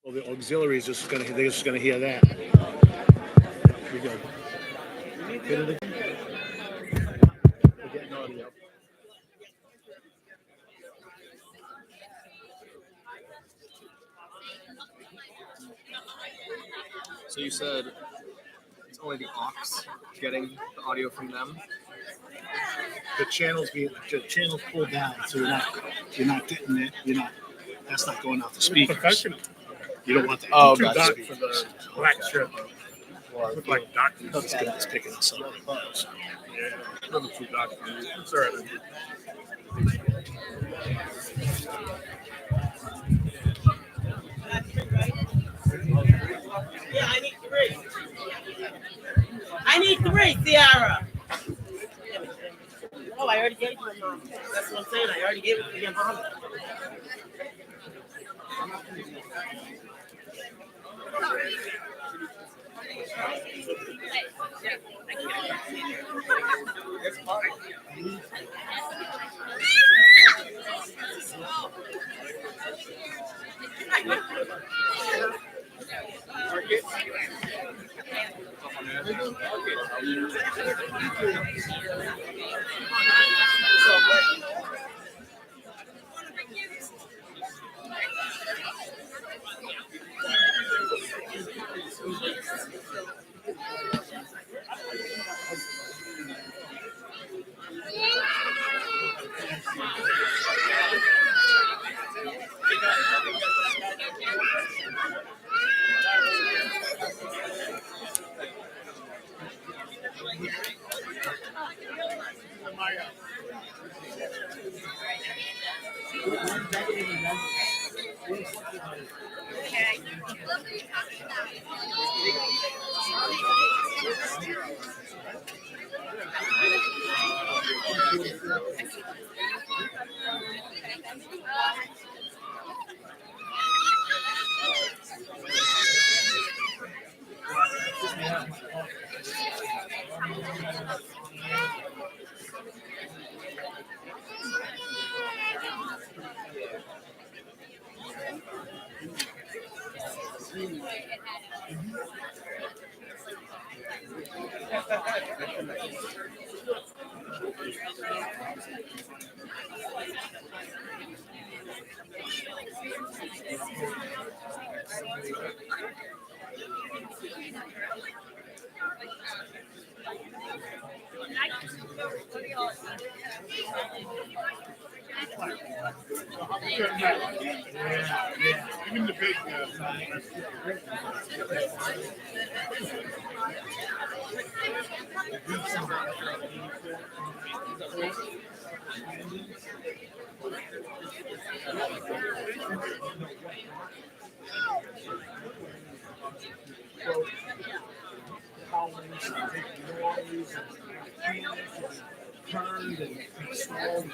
Well, the auxiliary is just gonna, they're just gonna hear that. We go. Hit it again. We're getting audio. So you said it's only the aux getting the audio from them? The channel's pulled down, so you're not getting it. That's not going out the speakers. Professional. You don't want that. Oh, Too gotcha. dark for the black shirt. Look like doctors. This guy's picking us up. Yeah, a little too dark for me. It's all right. Yeah, I need three. I need three, Ciara. Oh, I already gave it to my mom. That's what I'm saying. I already gave it to your mom. Even the big Turned and installed.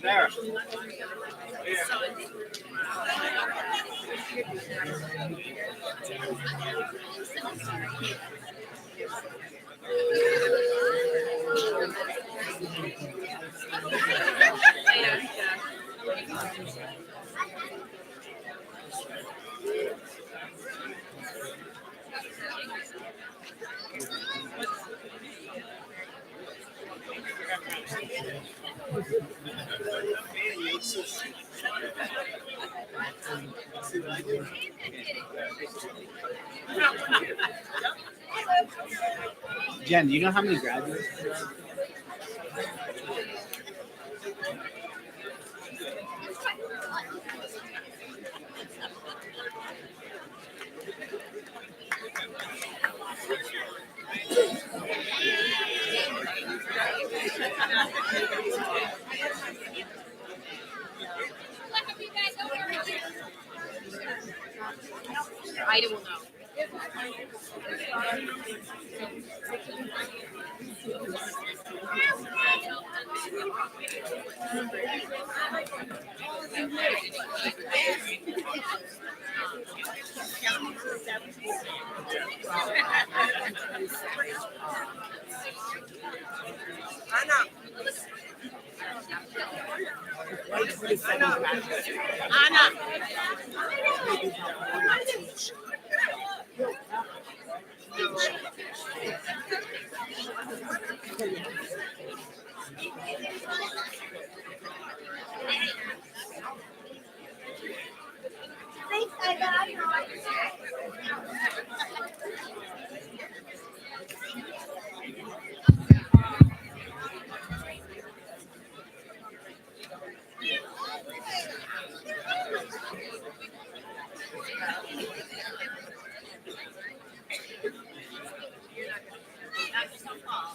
Sarah. Jen, do you know how many graduates? I will know. Anna.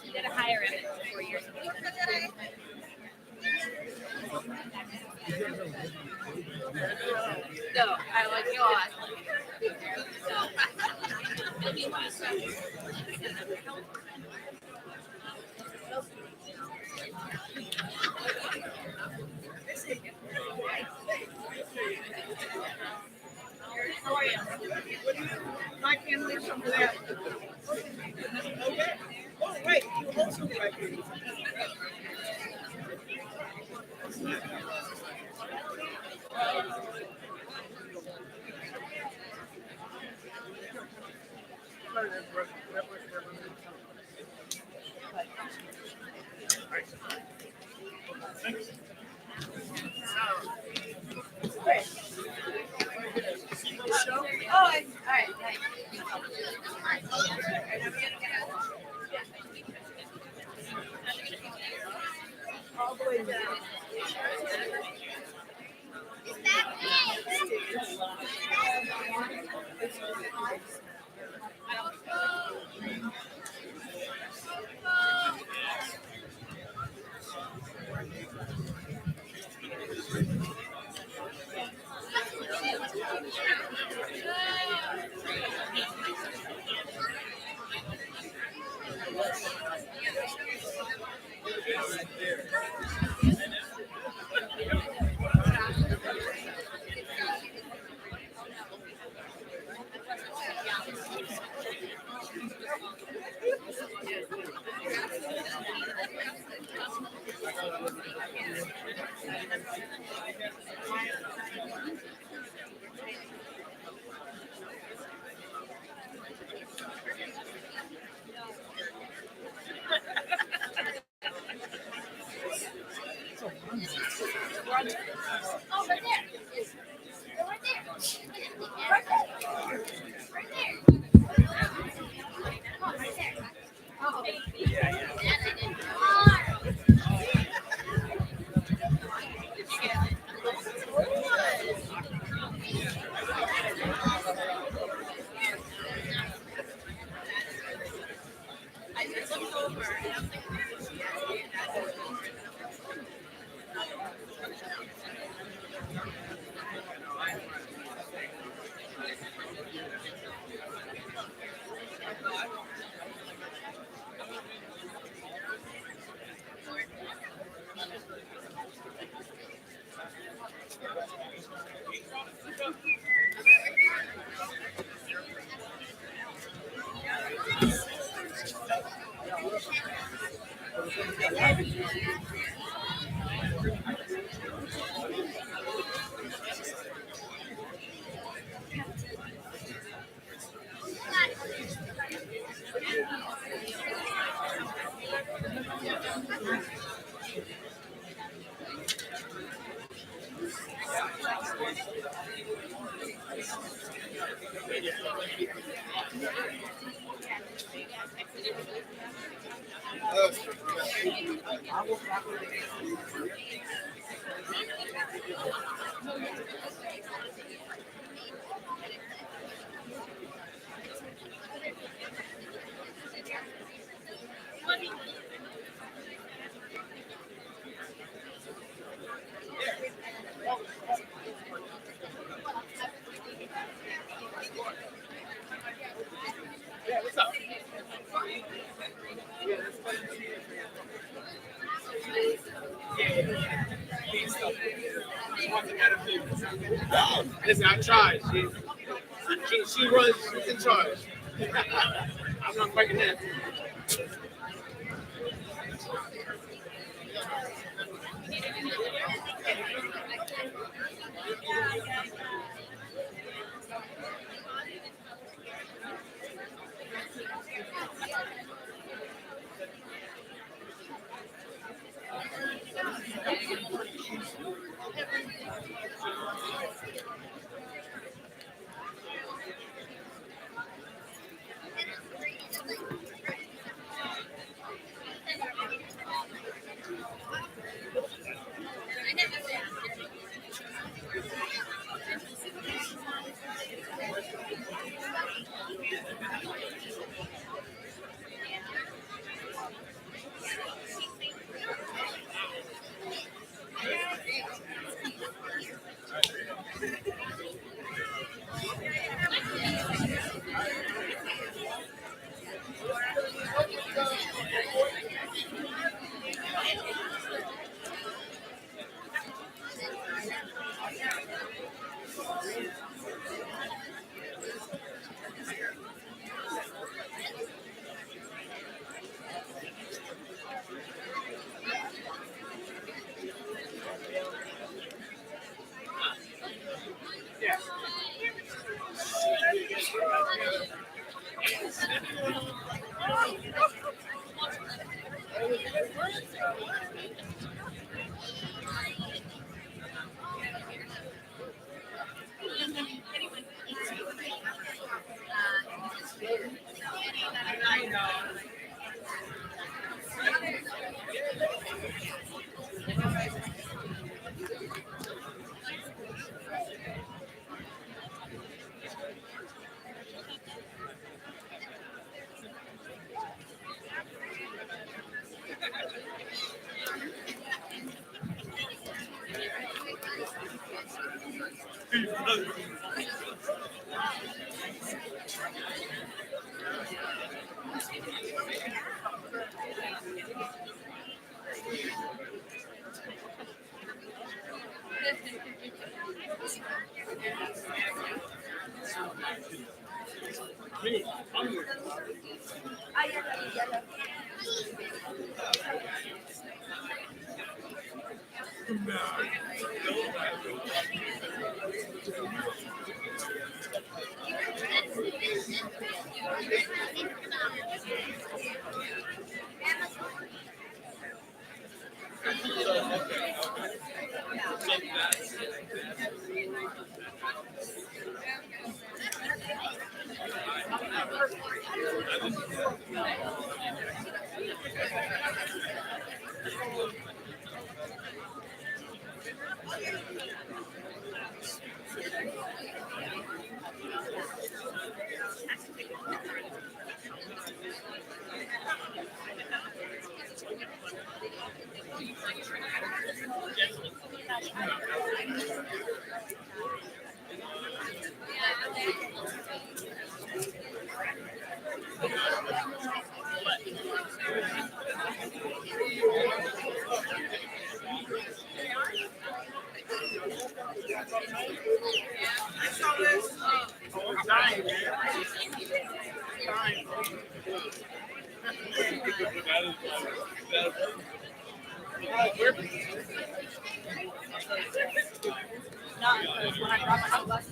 You gotta hire him in 4 years. No, I like you all. My family from there. Okay. Oh, wait, you also right here. All the way down. Oh, right there. Right there. Right there. Right there. Oh, right there. Oh, that I didn't I just looked over and I'm like, Listen, I tried. She runs. She's in charge. I'm not fighting that. Not because when I got my bus.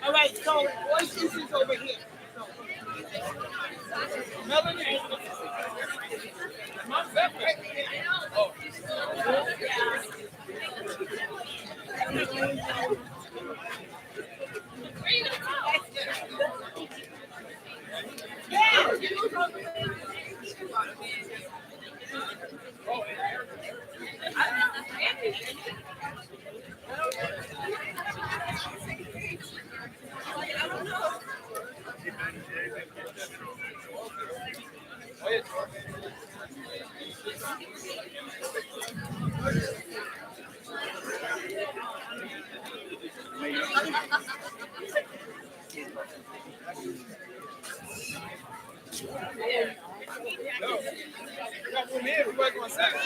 All right, so voices is over here. Melanie, my favorite. Oh.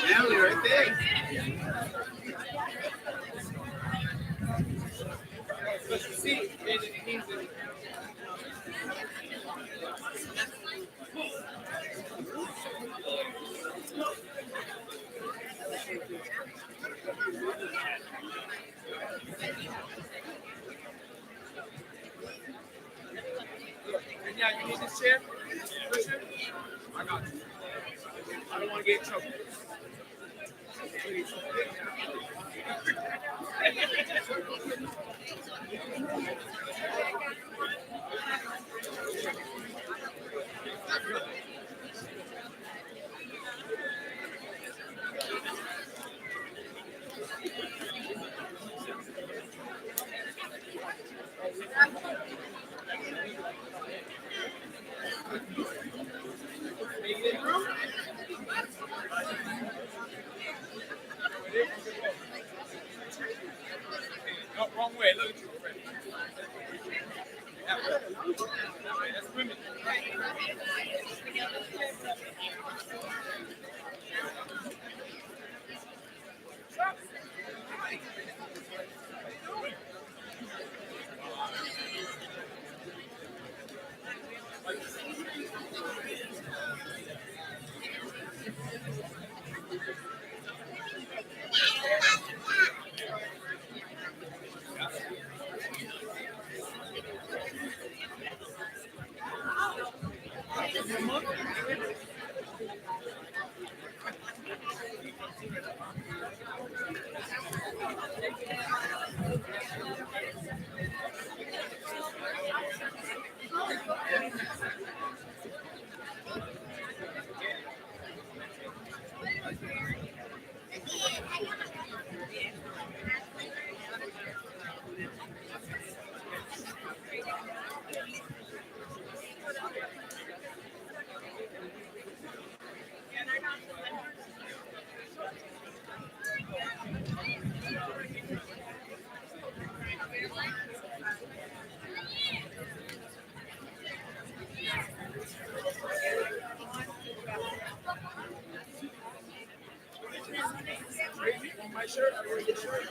Family right there. Yeah, you need this chair? Richard? I got you. I don't want to get in trouble. No, wrong way. Look at you already. That's women. My shirt, I wear this shirt.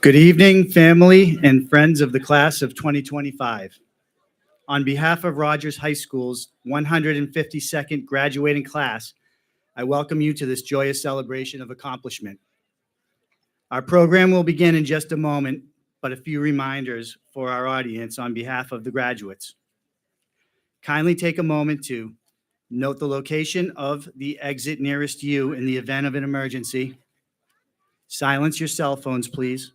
Good evening, family and friends of the class of 2025. On behalf of Rogers High School's 152nd graduating class, I welcome you to this joyous celebration of accomplishment. Our program will begin in just a moment, but a few reminders for our audience on behalf of the graduates. Kindly take a moment to note the location of the exit nearest you in the event of an emergency. Silence your cell phones, please.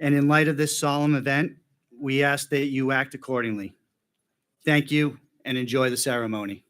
And in light of this solemn event, we ask that you act accordingly. Thank you and enjoy the ceremony.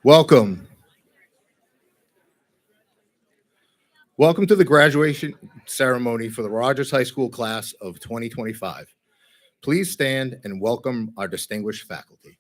Welcome. Welcome to the graduation ceremony for the Rogers High School class of 2025. Please stand and welcome our distinguished faculty.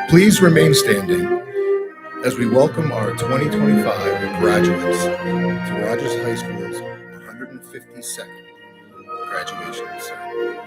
Please remain standing as we welcome our 2025 graduates to Rogers High School's 152nd graduation ceremony.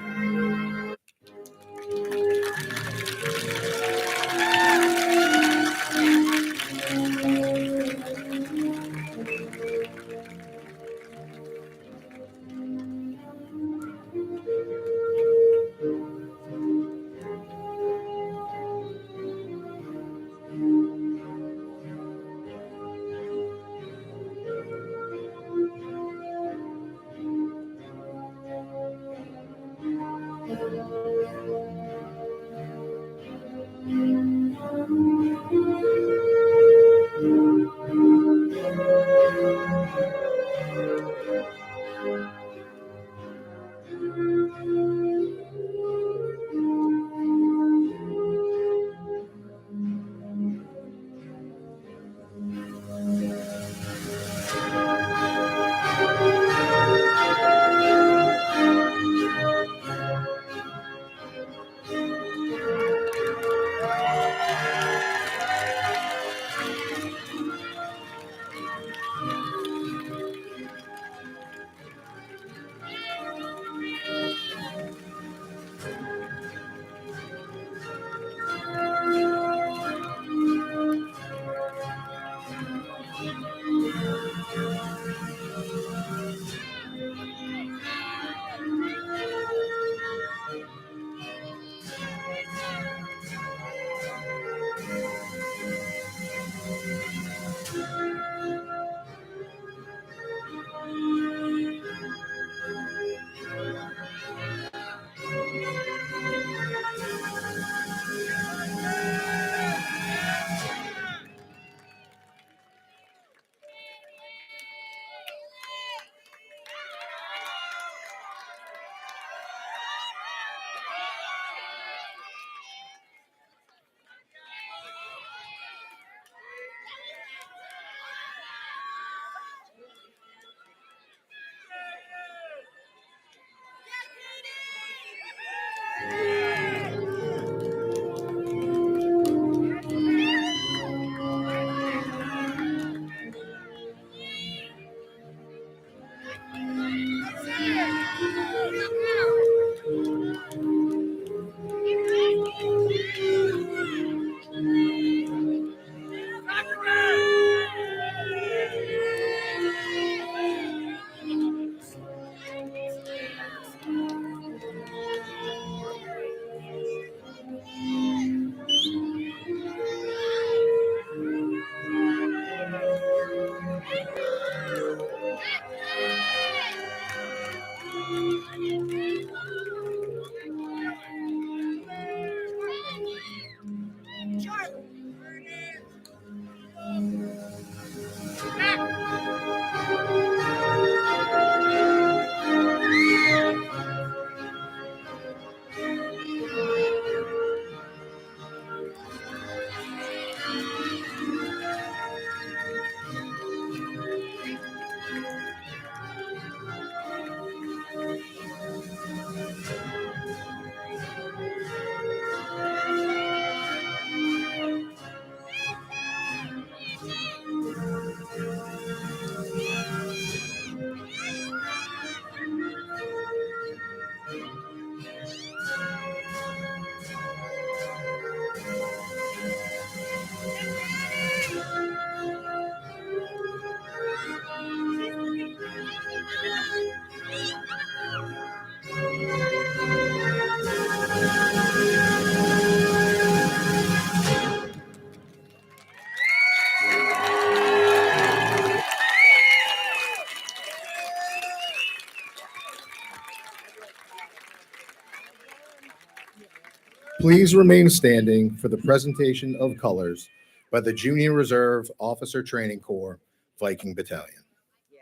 Please remain standing for the presentation of colors by the Junior Reserve Officer Training Corps Viking Battalion. Yeah.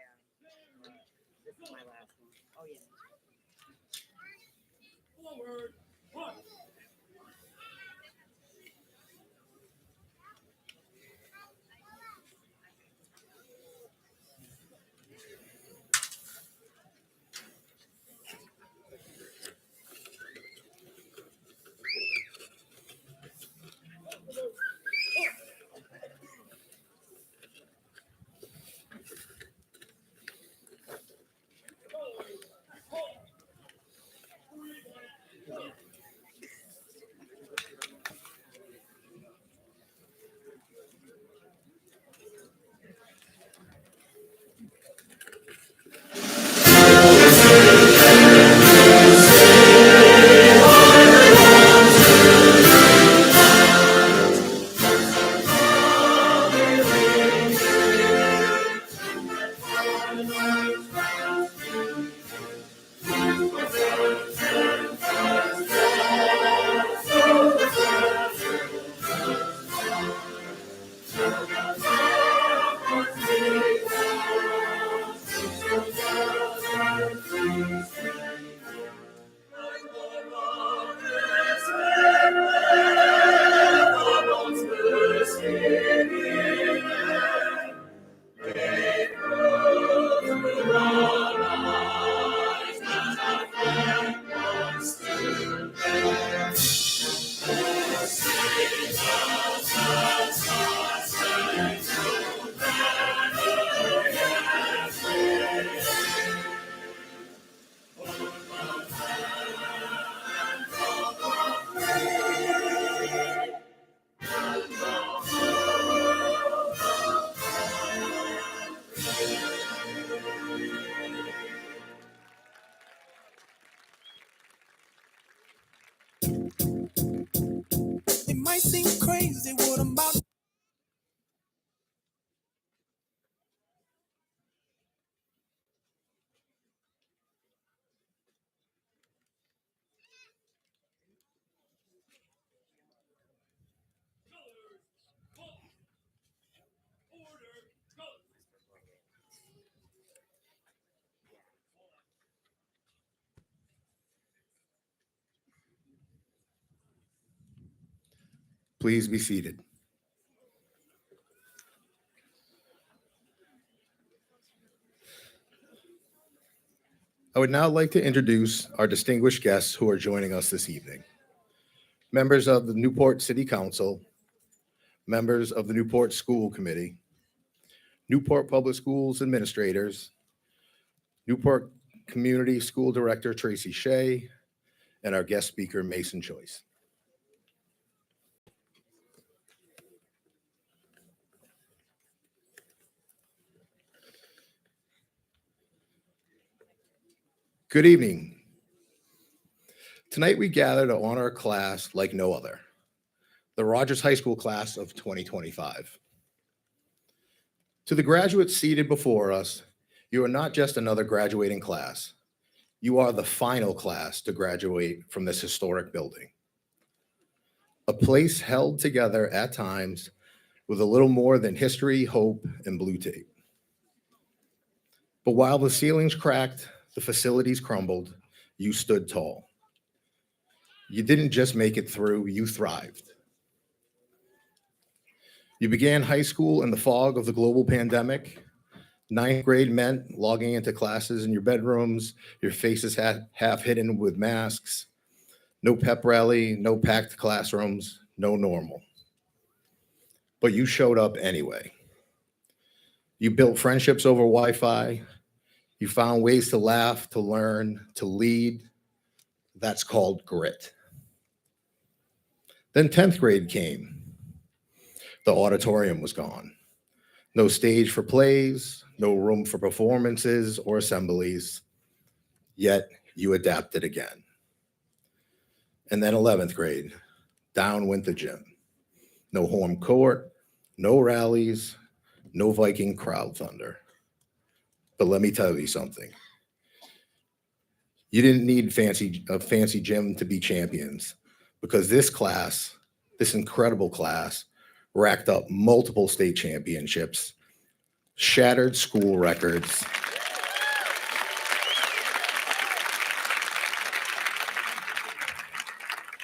This is my last one. Oh, yeah. It might seem crazy what I'm about. Please be seated. I would now like to introduce our distinguished guests who are joining us this evening. Members of the Newport City Council, members of the Newport School Committee, Newport Public Schools administrators, Newport Community School Director Tracy Shea, and our guest speaker, Mason Choice. Good evening. Tonight we gather to honor a class like no other, the Rogers High School class of 2025. To the graduates seated before us, you are not just another graduating class. You are the final class to graduate from this historic building. A place held together at times with a little more than history, hope, and blue tape. But while the ceilings cracked, the facilities crumbled, you stood tall. You didn't just make it through, you thrived. You began high school in the fog of the global pandemic. Ninth grade meant logging into classes in your bedrooms, your faces half hidden with masks, no pep rally, no packed classrooms, no normal. But you showed up anyway. You built friendships over Wi-Fi. You found ways to laugh, to learn, to lead. That's called grit. Then 10th grade came. The auditorium was gone. No stage for plays, no room for performances or assemblies. Yet you adapted again. And then 11th grade, down went the gym. No home court, no rallies, no Viking crowd thunder. But let me tell you something. You didn't need a fancy gym to be champions. because this class, this incredible class, racked up multiple state championships, shattered school records,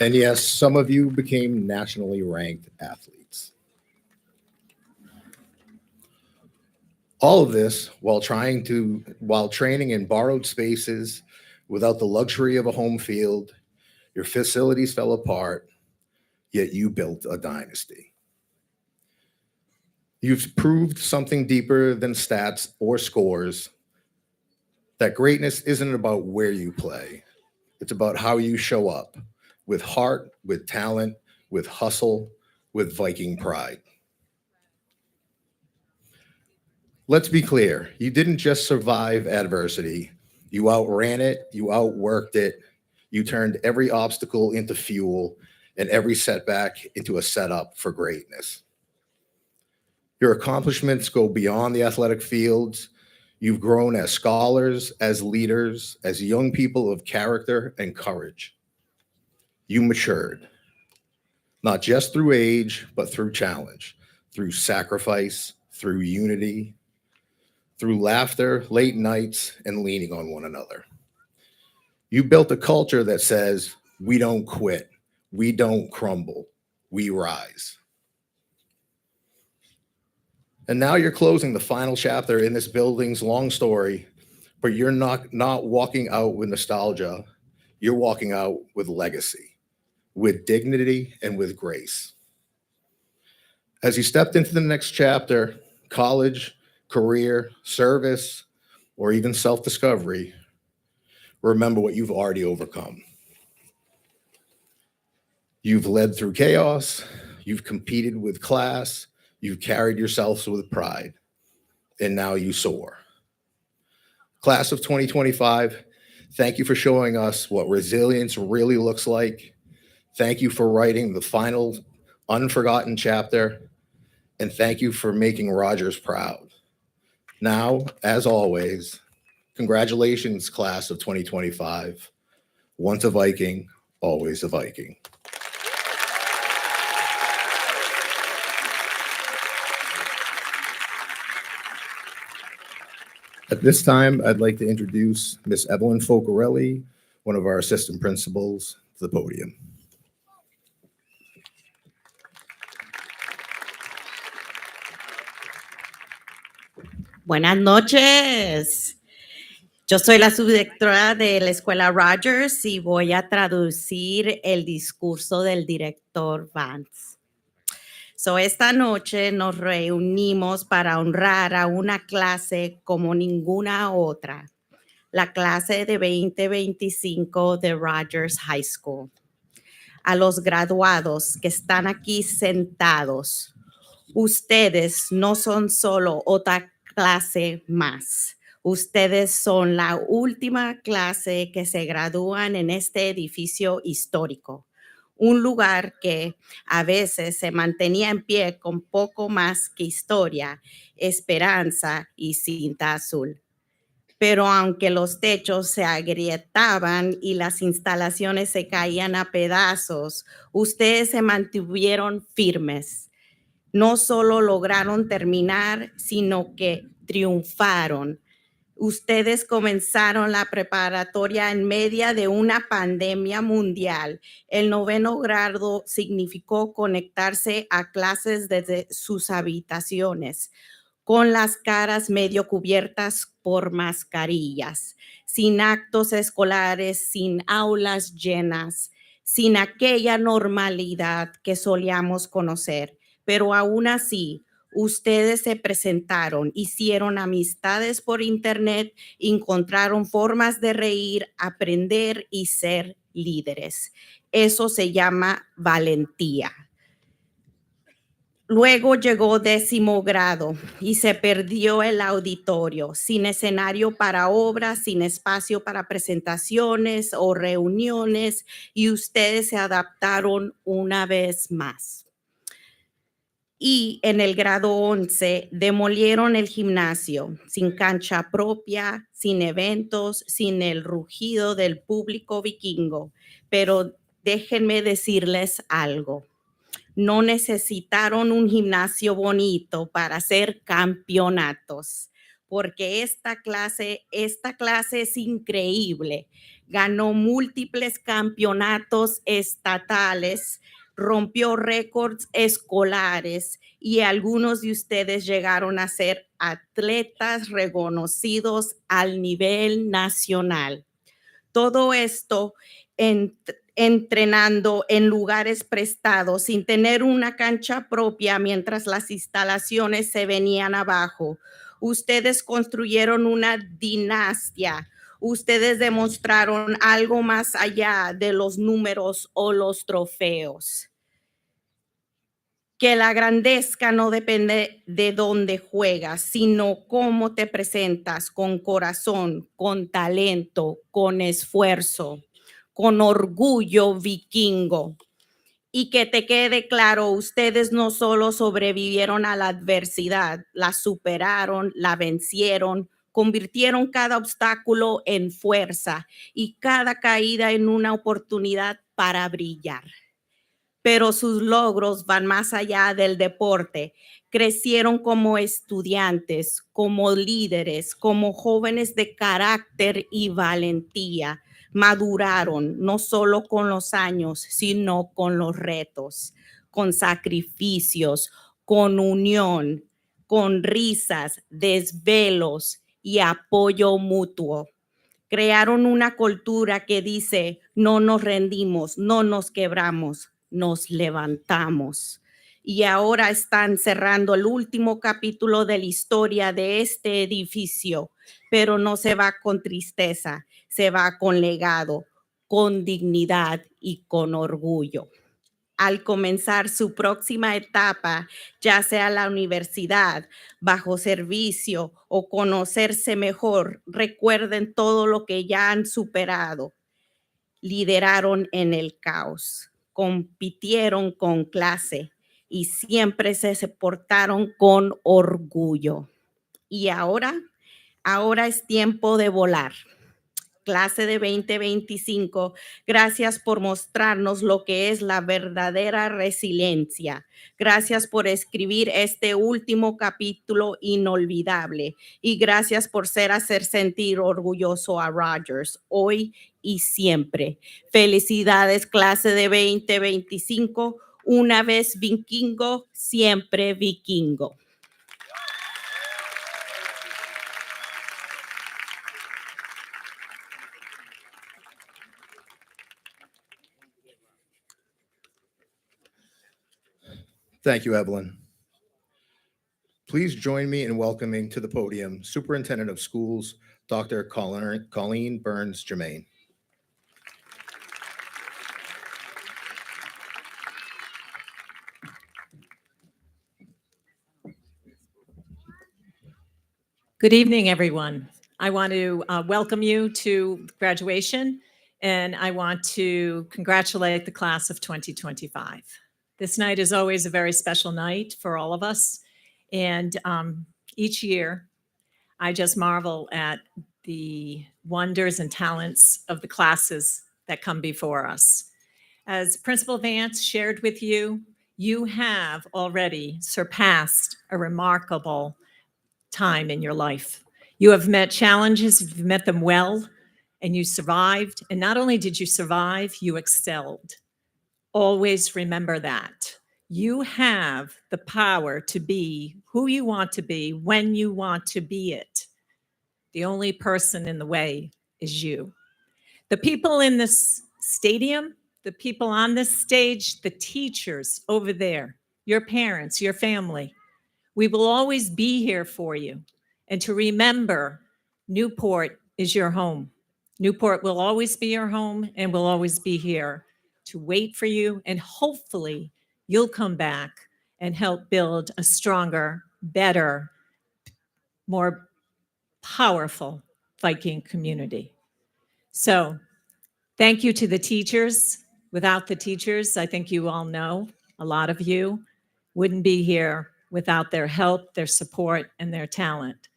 and yes, some of you became nationally ranked athletes. All of this while training in borrowed spaces without the luxury of a home field. Your facilities fell apart, yet you built a dynasty. You've proved something deeper than stats or scores, that greatness isn't about where you play. It's about how you show up, with heart, with talent, with hustle, with Viking pride. Let's be clear, you didn't just survive adversity. You outran it, you outworked it, you turned every obstacle into fuel and every setback into a setup for greatness. Your accomplishments go beyond the athletic fields. You've grown as scholars, as leaders, as young people of character and courage. You matured, not just through age, but through challenge, through sacrifice, through unity, through laughter, late nights, and leaning on one another. You built a culture that says, we don't quit, we don't crumble, we rise. And now you're closing the final chapter in this building's long story, but you're not walking out with nostalgia, you're walking out with legacy, with dignity and with grace. As you stepped into the next chapter, college, career, service, or even self-discovery, remember what you've already overcome. You've led through chaos, you've competed with class, you've carried yourselves with pride, and now you soar. Class of 2025, thank you for showing us what resilience really looks like. Thank you for writing the final unforgotten chapter, and thank you for making Rogers proud. Now, as always, congratulations, class of 2025. Once a Viking, always a Viking. At this time, I'd like to introduce Miss Evelyn Focarelli, one of our assistant principals, to the podium. Buenas noches. Yo soy la subdirectora de la Escuela Rogers y voy a traducir el discurso del director Vance. Esta noche nos reunimos para honrar a una clase como ninguna otra, la clase de 2025 de Rogers High School. A los graduados que están aquí sentados, ustedes no son solo otra clase más. Ustedes son la última clase que se gradúan en este edificio histórico, un lugar que a veces se mantenía en pie con poco más que historia, esperanza y cinta azul. Pero aunque los techos se agrietaban y las instalaciones se caían a pedazos, ustedes se mantuvieron firmes. No solo lograron terminar, sino que triunfaron. Ustedes comenzaron la preparatoria en medio de una pandemia mundial. El 9º grado significó conectarse a clases desde sus habitaciones, con las caras medio cubiertas por mascarillas, sin actos escolares, sin aulas llenas, sin aquella normalidad que solíamos conocer. Pero aún así, ustedes se presentaron, hicieron amistades por internet, encontraron formas de reír, aprender y ser líderes. Eso se llama valentía. Luego llegó 10º grado y se perdió el auditorio, sin escenario para obras, sin espacio para presentaciones o reuniones, y ustedes se adaptaron una vez más. Y en el grado 11 demolieron el gimnasio, sin cancha propia, sin eventos, sin el rugido del público vikingo, pero déjenme decirles algo. No necesitaron un gimnasio bonito para hacer campeonatos, porque esta clase es increíble. Ganó múltiples campeonatos estatales, rompió récords escolares y algunos de ustedes llegaron a ser atletas reconocidos al nivel nacional. Todo esto entrenando en lugares prestados sin tener una cancha propia mientras las instalaciones se venían abajo. Ustedes construyeron una dinastía. Ustedes demostraron algo más allá de los números o los trofeos. Que la grandeza no depende de dónde juegas, sino cómo te presentas, con corazón, con talento, con esfuerzo, con orgullo vikingo. Y que te quede claro, ustedes no solo sobrevivieron a la adversidad, la superaron, la vencieron, convirtieron cada obstáculo en fuerza y cada caída en una oportunidad para brillar. Pero sus logros van más allá del deporte. Crecieron como estudiantes, como líderes, como jóvenes de carácter y valentía. Maduraron no solo con los años, sino con los retos, con sacrificios, con unión, con risas, desvelos y apoyo mutuo. Crearon una cultura que dice, no nos rendimos, no nos quebramos, nos levantamos. Y ahora están cerrando el último capítulo de la historia de este edificio, pero no se va con tristeza, se va con legado, con dignidad y con orgullo. Al comenzar su próxima etapa, ya sea la universidad, bajo servicio o conocerse mejor, recuerden todo lo que ya han superado. Lideraron en el caos, compitieron con clase y siempre se portaron con orgullo. Y ahora es tiempo de volar. Clase de 2025, gracias por mostrarnos lo que es la verdadera resiliencia. Gracias por escribir este último capítulo inolvidable y gracias por hacer sentir orgulloso a Rogers hoy y siempre. Felicidades, clase de 2025. Una vez vikingo, siempre vikingo. Thank you, Evelyn. Please join me in welcoming to the podium Superintendent of Schools, Dr. Colleen Burns-Germain. Good evening, everyone. I want to welcome you to graduation, and I want to congratulate the class of 2025. This night is always a very special night for all of us, and each year I just marvel at the wonders and talents of the classes that come before us. As Principal Vance shared with you, you have already surpassed a remarkable time in your life. You have met challenges, you've met them well, and you survived. And not only did you survive, you excelled. Always remember that. You have the power to be who you want to be when you want to be it. The only person in the way is you. The people in this stadium, the people on this stage, the teachers over there, your parents, your family, we will always be here for you. And to remember, Newport is your home. Newport will always be your home and will always be here to wait for you. And hopefully you'll come back and help build a stronger, better, more powerful Viking community. So thank you to the teachers. Without the teachers, I think you all know, a lot of you wouldn't be here without their help, their support, and their talent.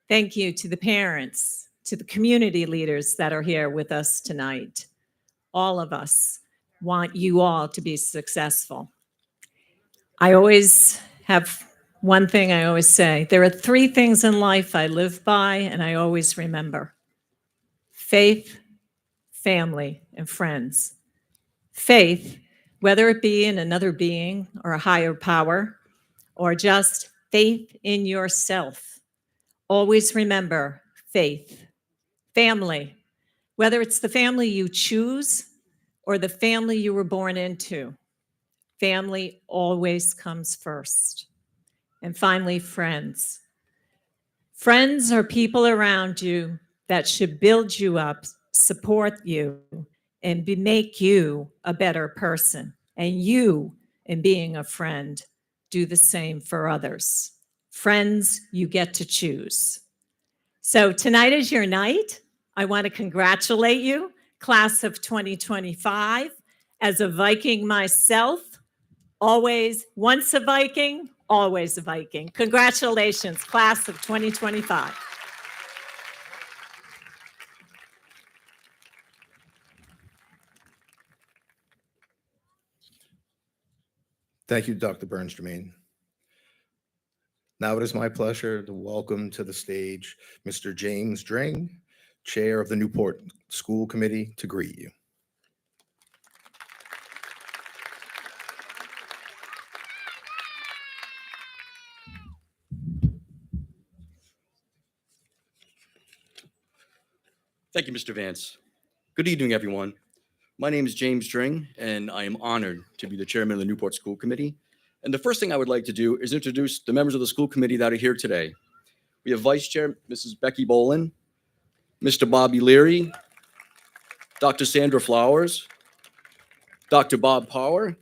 Thank you to the parents, to the community leaders that are here with us tonight. All of us want you all to be successful. I always have one thing I always say. There are 3 things in life I live by and I always remember: faith, family, and friends. Faith, whether it be in another being or a higher power, or just faith in yourself. Always remember faith. Family, whether it's the family you choose or the family you were born into. Family always comes first. And finally, friends. Friends are people around you that should build you up, support you, and make you a better person. And you, in being a friend, do the same for others. Friends, you get to choose. So tonight is your night. I want to congratulate you, class of 2025. As a Viking myself, always, once a Viking, always a Viking. Congratulations, class of 2025. Thank you, Dr. Burns Jermaine. Now it is my pleasure to welcome to the stage Mr. James Dring, Chair of the Newport School Committee, to greet you. Thank you, Mr. Vance. Good evening, everyone. My name is James Dring, and I am honored to be the chairman of the Newport School Committee. And the first thing I would like to do is introduce the members of the school committee that are here today. We have Vice Chair Mrs. Becky Bolin, Mr. Bobby Leary, Dr. Sandra Flowers, Dr. Bob Power,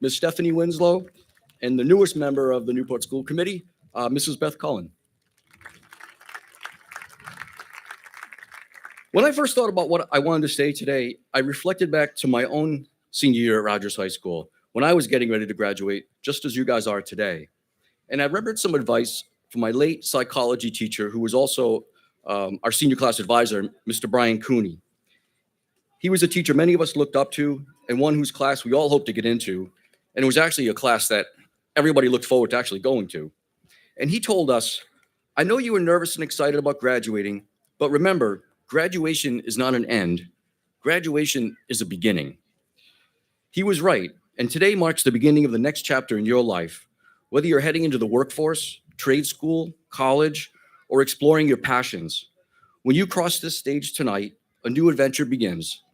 Ms. Stephanie Winslow, and the newest member of the Newport School Committee, Mrs. Beth Cullen. When I first thought about what I wanted to say today, I reflected back to my own senior year at Rogers High School when I was getting ready to graduate, just as you guys are today. And I remembered some advice from my late psychology teacher, who was also our senior class advisor, Mr. Brian Cooney. He was a teacher many of us looked up to, and one whose class we all hoped to get into. And it was actually a class that everybody looked forward to actually going to. And he told us, I know you were nervous and excited about graduating, but remember, graduation is not an end. Graduation is a beginning. He was right, and today marks the beginning of the next chapter in your life. Whether you're heading into the workforce, trade school, college, or exploring your passions, when you cross this stage tonight, a new adventure begins.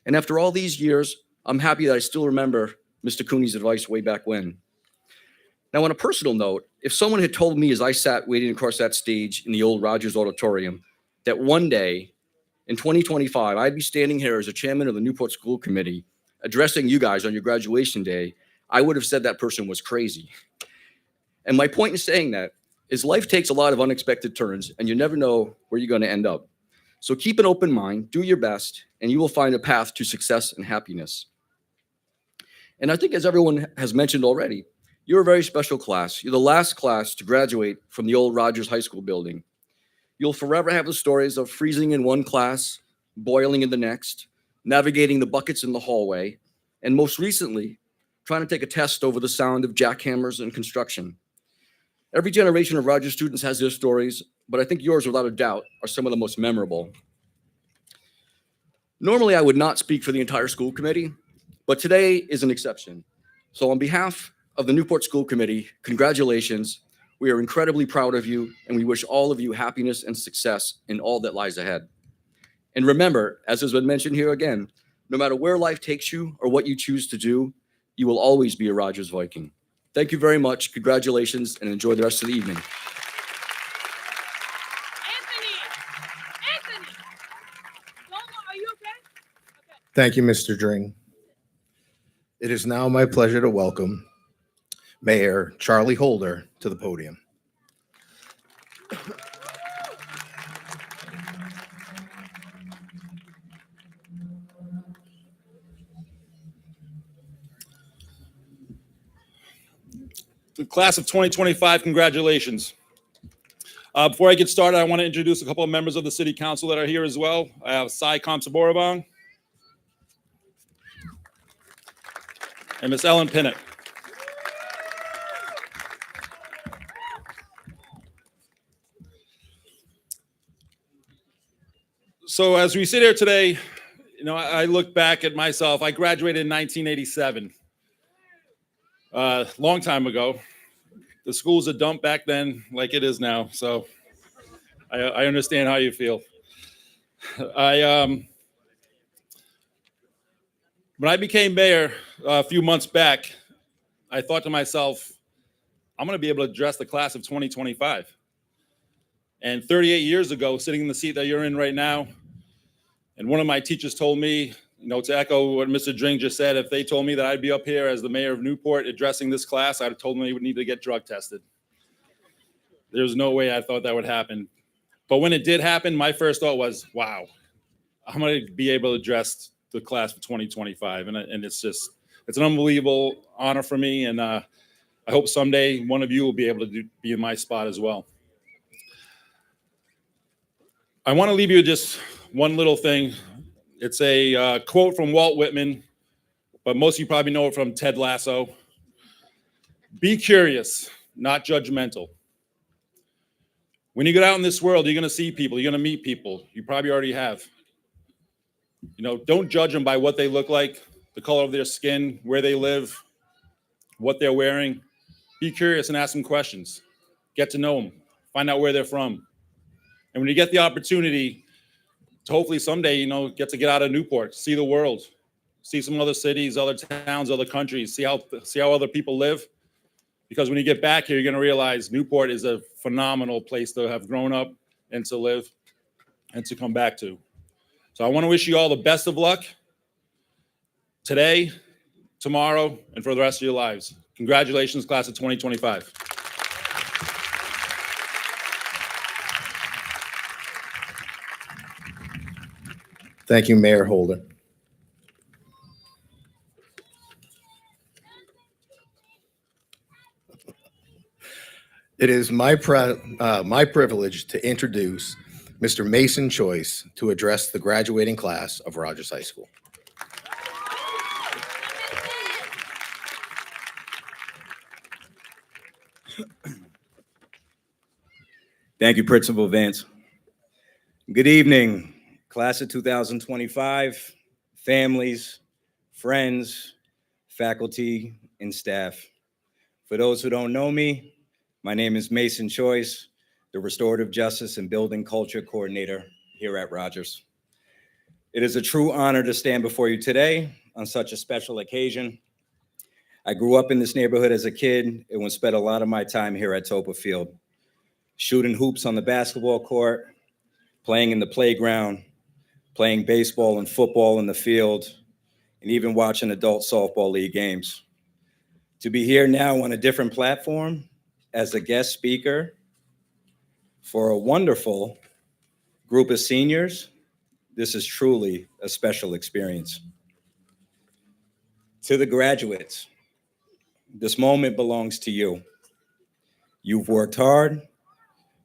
And after all these years, I'm happy that I still remember Mr. Cooney's advice way back when. Now, on a personal note, if someone had told me as I sat waiting across that stage in the old Rogers Auditorium that one day in 2025, I'd be standing here as a chairman of the Newport School Committee addressing you guys on your graduation day, I would have said that person was crazy. And my point in saying that is life takes a lot of unexpected turns and you never know where you're going to end up. So keep an open mind, do your best, and you will find a path to success and happiness. And I think as everyone has mentioned already, you're a very special class. You're the last class to graduate from the old Rogers High School building. You'll forever have the stories of freezing in one class, boiling in the next, navigating the buckets in the hallway, and most recently, trying to take a test over the sound of jackhammers and construction. Every generation of Rogers students has their stories, but I think yours, without a doubt, are some of the most memorable. Normally, I would not speak for the entire school committee, but today is an exception. So on behalf of the Newport School Committee, congratulations. We are incredibly proud of you, and we wish all of you happiness and success in all that lies ahead. And remember, as has been mentioned here again, no matter where life takes you or what you choose to do, you will always be a Rogers Viking. Thank you very much. Congratulations, and enjoy the rest of the evening. Anthony, are you okay? Thank you, Mr. Dring. It is now my pleasure to welcome Mayor Charlie Holder to the podium. The class of 2025, congratulations. Before I get started, I want to introduce a couple of members of the City Council that are here as well. I have Sai Kamsaborabang, and Miss Ellen Pinnett. So as we sit here today, you know, I look back at myself. I graduated in 1987, long time ago. The school was a dump back then, like it is now. So I understand how you feel. When I became mayor a few months back, I thought to myself, I'm going to be able to address the class of 2025. And 38 years ago, sitting in the seat that you're in right now, and one of my teachers told me, you know, to echo what Mr. Dring just said, if they told me that I'd be up here as the mayor of Newport addressing this class, I'd have told them they would need to get drug tested. There's no way I thought that would happen. But when it did happen, my first thought was, wow, I'm going to be able to address the class of 2025. And it's just, it's an unbelievable honor for me. And I hope someday one of you will be able to be in my spot as well. I want to leave you with just one little thing. It's a quote from Walt Whitman, but most of you probably know it from Ted Lasso. Be curious, not judgmental. When you get out in this world, you're going to see people, you're going to meet people. You probably already have. You know, don't judge them by what they look like, the color of their skin, where they live, what they're wearing. Be curious and ask them questions. Get to know them. Find out where they're from. And when you get the opportunity to hopefully someday, you know, get out of Newport, see the world, see some other cities, other towns, other countries, see how other people live. Because when you get back here, you're going to realize Newport is a phenomenal place to have grown up and to live and to come back to. So I want to wish you all the best of luck today, tomorrow, and for the rest of your lives. Congratulations, class of 2025. Thank you, Mayor Holder. It is my privilege to introduce Mr. Mason Choice to address the graduating class of Rogers High School. Thank you, Principal Vance. Good evening, class of 2025, families, friends, faculty, and staff. For those who don't know me, my name is Mason Choice, the Restorative Justice and Building Culture Coordinator here at Rogers. It is a true honor to stand before you today on such a special occasion. I grew up in this neighborhood as a kid and spent a lot of my time here at Topa Field, shooting hoops on the basketball court, playing in the playground, playing baseball and football in the field, and even watching adult softball league games. To be here now on a different platform as a guest speaker for a wonderful group of seniors, this is truly a special experience. To the graduates, this moment belongs to you. You've worked hard,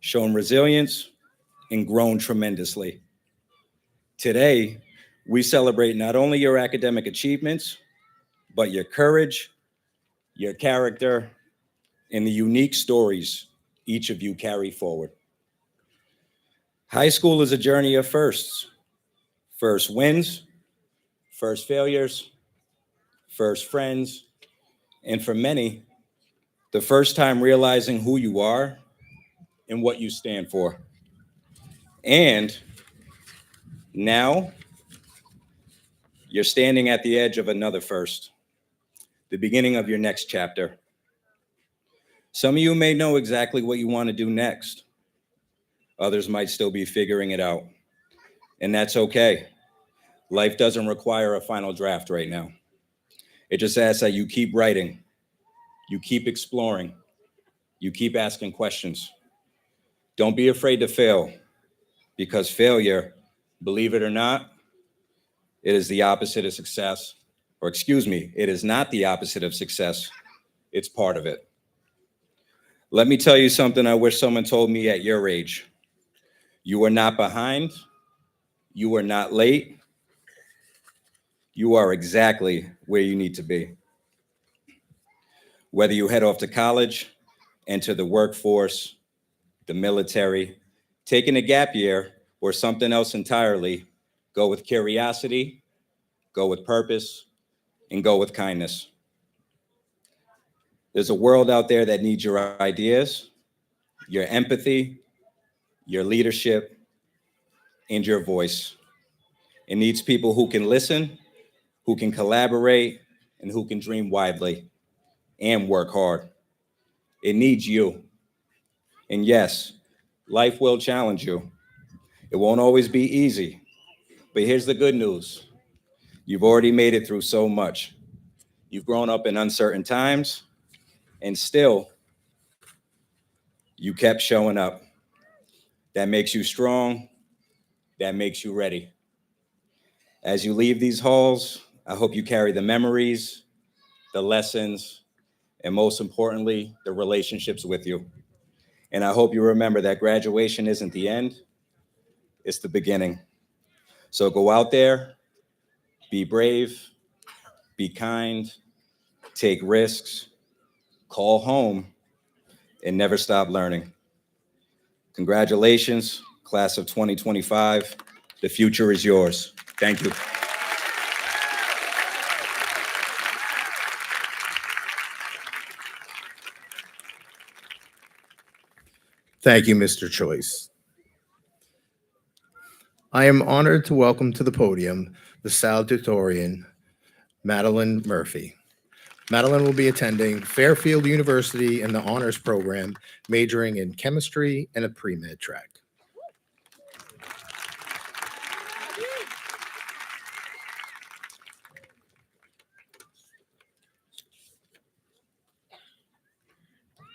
shown resilience, and grown tremendously. Today, we celebrate not only your academic achievements, but your courage, your character, and the unique stories each of you carry forward. High school is a journey of firsts. First wins, first failures, first friends, and for many, the first time realizing who you are and what you stand for. And now, you're standing at the edge of another first, the beginning of your next chapter. Some of you may know exactly what you want to do next. Others might still be figuring it out. And that's okay. Life doesn't require a final draft right now. It just asks that you keep writing, you keep exploring, you keep asking questions. Don't be afraid to fail, because failure, believe it or not, it is the opposite of success. Or excuse me, it is not the opposite of success. It's part of it. Let me tell you something I wish someone told me at your age. You are not behind. You are not late. You are exactly where you need to be. Whether you head off to college, enter the workforce, the military, taking a gap year, or something else entirely, go with curiosity, go with purpose, and go with kindness. There's a world out there that needs your ideas, your empathy, your leadership, and your voice. It needs people who can listen, who can collaborate, and who can dream widely and work hard. It needs you. And yes, life will challenge you. It won't always be easy, but here's the good news. You've already made it through so much. You've grown up in uncertain times, and still, you kept showing up. That makes you strong. That makes you ready. As you leave these halls, I hope you carry the memories, the lessons, and most importantly, the relationships with you. And I hope you remember that graduation isn't the end, it's the beginning. So go out there, be brave, be kind, take risks, call home, and never stop learning. Congratulations, class of 2025. The future is yours. Thank you. Thank you, Mr. Choice. I am honored to welcome to the podium the salutatorian, Madeline Murphy. Madeline will be attending Fairfield University in the honors program, majoring in chemistry and a pre-med track.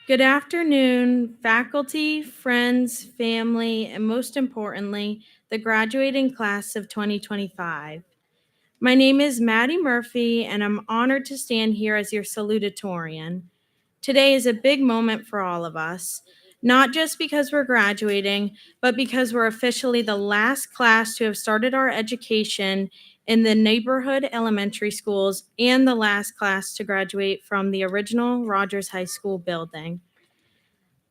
Good afternoon, faculty, friends, family, and most importantly, the graduating class of 2025. My name is Maddie Murphy, and I'm honored to stand here as your salutatorian. Today is a big moment for all of us, not just because we're graduating, but because we're officially the last class to have started our education in the neighborhood elementary schools and the last class to graduate from the original Rogers High School building.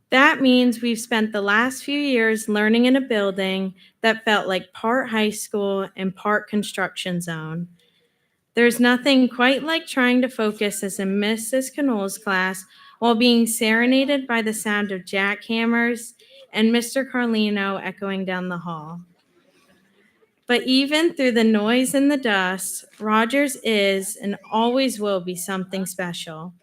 That means we've spent the last few years learning in a building that felt like part high school and part construction zone. There's nothing quite like trying to focus as in Mrs. Canol's class while being serenaded by the sound of jackhammers and Mr. Carlino echoing down the hall. But even through the noise and the dust, Rogers is and always will be something special.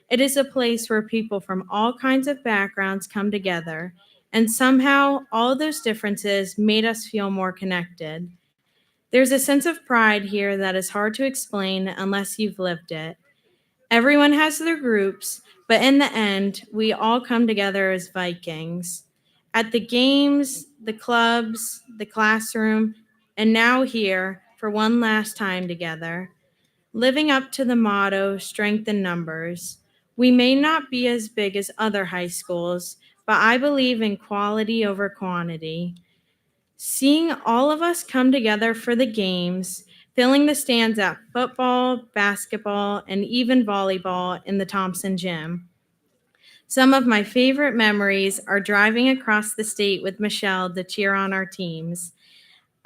It is a place where people from all kinds of backgrounds come together, and somehow all those differences made us feel more connected. There's a sense of pride here that is hard to explain unless you've lived it. Everyone has their groups, but in the end, we all come together as Vikings. At the games, the clubs, the classroom, and now here for one last time together. Living up to the motto, strength in numbers. We may not be as big as other high schools, but I believe in quality over quantity. Seeing all of us come together for the games, filling the stands at football, basketball, and even volleyball in the Thompson Gym. Some of my favorite memories are driving across the state with Michelle to cheer on our teams.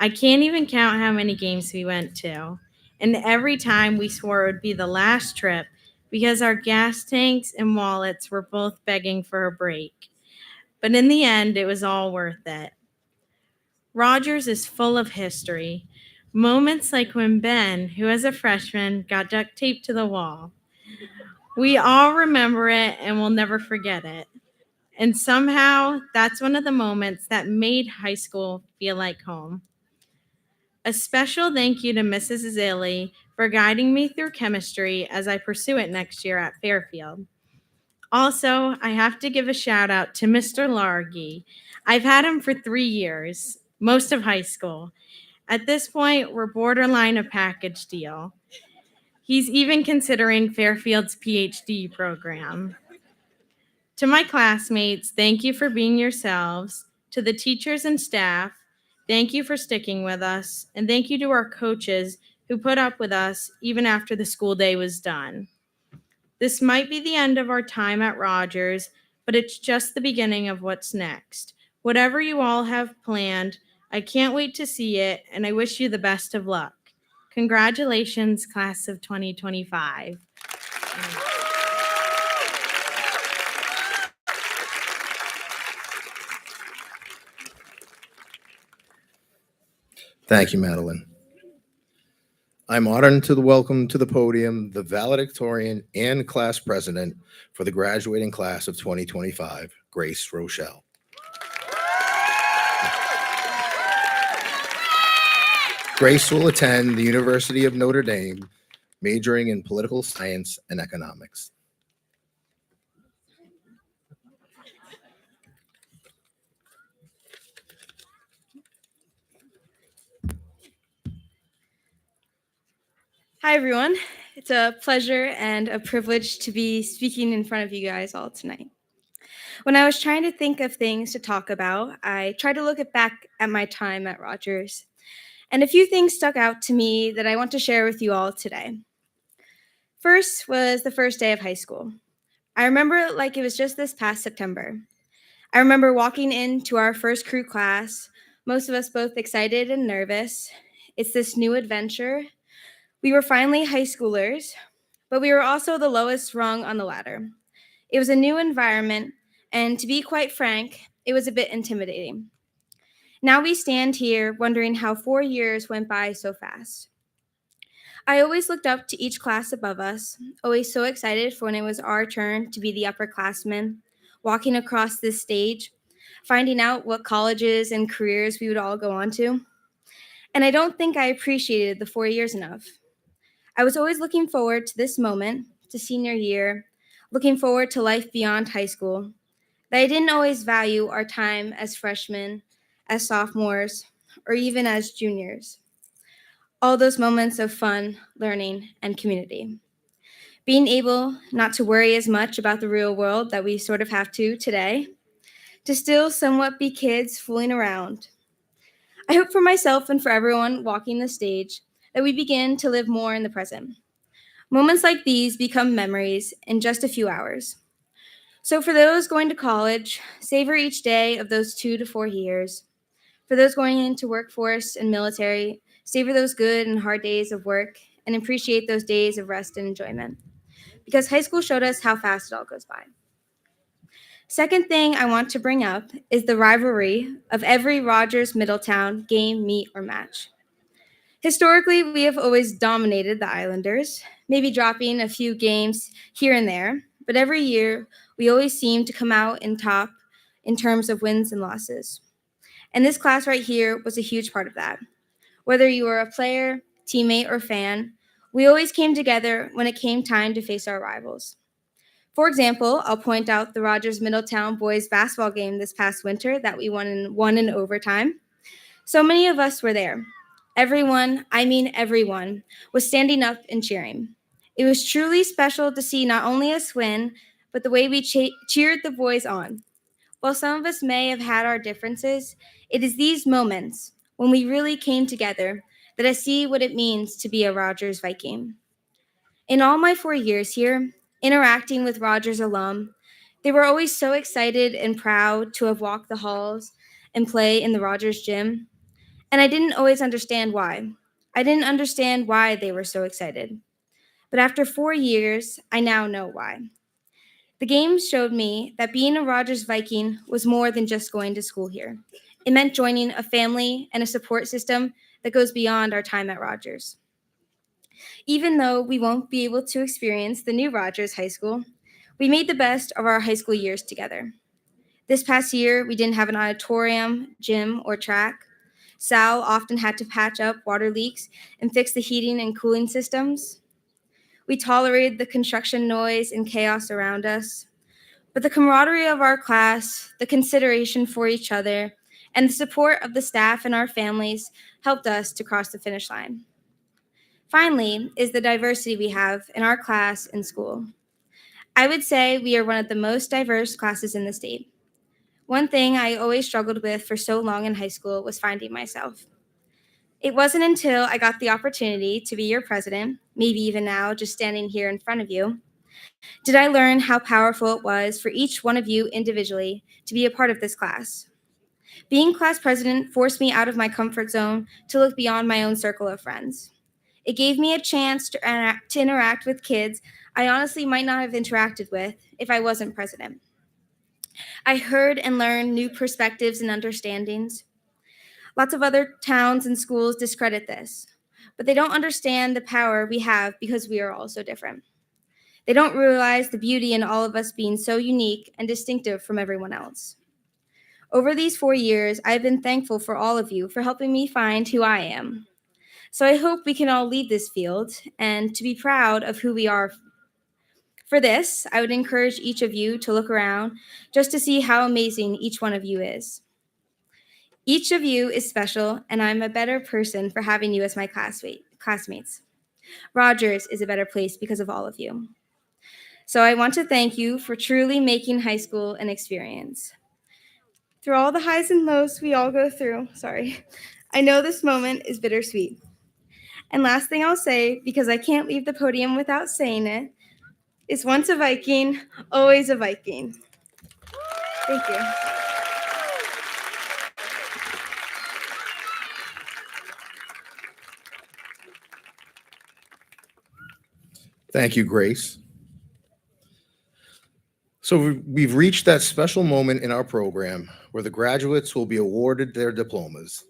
I can't even count how many games we went to. And every time we swore it would be the last trip because our gas tanks and wallets were both begging for a break. But in the end, it was all worth it. Rogers is full of history. Moments like when Ben, who as a freshman, got duct taped to the wall. We all remember it and we'll never forget it. And somehow, that's one of the moments that made high school feel like home. A special thank you to Mrs. Zilli for guiding me through chemistry as I pursue it next year at Fairfield. Also, I have to give a shout out to Mr. Largy. I've had him for 3 years, most of high school. At this point, we're borderline a package deal. He's even considering Fairfield's PhD program. To my classmates, thank you for being yourselves. To the teachers and staff, thank you for sticking with us. And thank you to our coaches who put up with us even after the school day was done. This might be the end of our time at Rogers, but it's just the beginning of what's next. Whatever you all have planned, I can't wait to see it, and I wish you the best of luck. Congratulations, class of 2025. Thank you, Madeline. I'm honored to welcome to the podium the valedictorian and class president for the graduating class of 2025, Grace Rochelle. Grace will attend the University of Notre Dame, majoring in political science and economics. Hi, everyone. It's a pleasure and a privilege to be speaking in front of you guys all tonight. When I was trying to think of things to talk about, I tried to look back at my time at Rogers, and a few things stuck out to me that I want to share with you all today. First was the first day of high school. I remember it like it was just this past September. I remember walking into our first crew class, most of us both excited and nervous. It's this new adventure. We were finally high schoolers, but we were also the lowest rung on the ladder. It was a new environment, and to be quite frank, it was a bit intimidating. Now we stand here wondering how 4 years went by so fast. I always looked up to each class above us, always so excited for when it was our turn to be the upperclassmen, walking across this stage, finding out what colleges and careers we would all go on to. And I don't think I appreciated the 4 years enough. I was always looking forward to this moment, to senior year, looking forward to life beyond high school, that I didn't always value our time as freshmen, as sophomores, or even as juniors. All those moments of fun, learning, and community. Being able not to worry as much about the real world that we sort of have to today, to still somewhat be kids fooling around. I hope for myself and for everyone walking the stage that we begin to live more in the present. Moments like these become memories in just a few hours. So for those going to college, savor each day of those 2 to 4 years. For those going into workforce and military, savor those good and hard days of work and appreciate those days of rest and enjoyment. Because high school showed us how fast it all goes by. Second thing I want to bring up is the rivalry of every Rogers Middletown game, meet, or match. Historically, we have always dominated the Islanders, maybe dropping a few games here and there, but every year we always seem to come out in top in terms of wins and losses. And this class right here was a huge part of that. Whether you were a player, teammate, or fan, we always came together when it came time to face our rivals. For example, I'll point out the Rogers Middletown boys basketball game this past winter that we won in overtime. So many of us were there. Everyone, I mean everyone, was standing up and cheering. It was truly special to see not only us win, but the way we cheered the boys on. While some of us may have had our differences, it is these moments, when we really came together, that I see what it means to be a Rogers Viking. In all my 4 years here, interacting with Rogers alum, they were always so excited and proud to have walked the halls and play in the Rogers gym. And I didn't always understand why. I didn't understand why they were so excited. But after 4 years, I now know why. The games showed me that being a Rogers Viking was more than just going to school here. It meant joining a family and a support system that goes beyond our time at Rogers. Even though we won't be able to experience the new Rogers High School, we made the best of our high school years together. This past year, we didn't have an auditorium, gym, or track. Sal often had to patch up water leaks and fix the heating and cooling systems. We tolerated the construction noise and chaos around us. But the camaraderie of our class, the consideration for each other, and the support of the staff and our families helped us to cross the finish line. Finally, is the diversity we have in our class and school. I would say we are one of the most diverse classes in the state. One thing I always struggled with for so long in high school was finding myself. It wasn't until I got the opportunity to be your president, maybe even now just standing here in front of you, Did I learn how powerful it was for each one of you individually to be a part of this class? Being class president forced me out of my comfort zone to look beyond my own circle of friends. It gave me a chance to interact with kids I honestly might not have interacted with if I wasn't president. I heard and learned new perspectives and understandings. Lots of other towns and schools discredit this, but they don't understand the power we have because we are all so different. They don't realize the beauty in all of us being so unique and distinctive from everyone else. Over these 4 years, I've been thankful for all of you for helping me find who I am. So I hope we can all leave this field and to be proud of who we are. For this, I would encourage each of you to look around just to see how amazing each one of you is. Each of you is special, and I'm a better person for having you as my classmates. Rogers is a better place because of all of you. So I want to thank you for truly making high school an experience. Through all the highs and lows we all go through, I know this moment is bittersweet. And last thing I'll say, because I can't leave the podium without saying it, is once a Viking, always a Viking. Thank you. Thank you, Grace. So we've reached that special moment in our program where the graduates will be awarded their diplomas.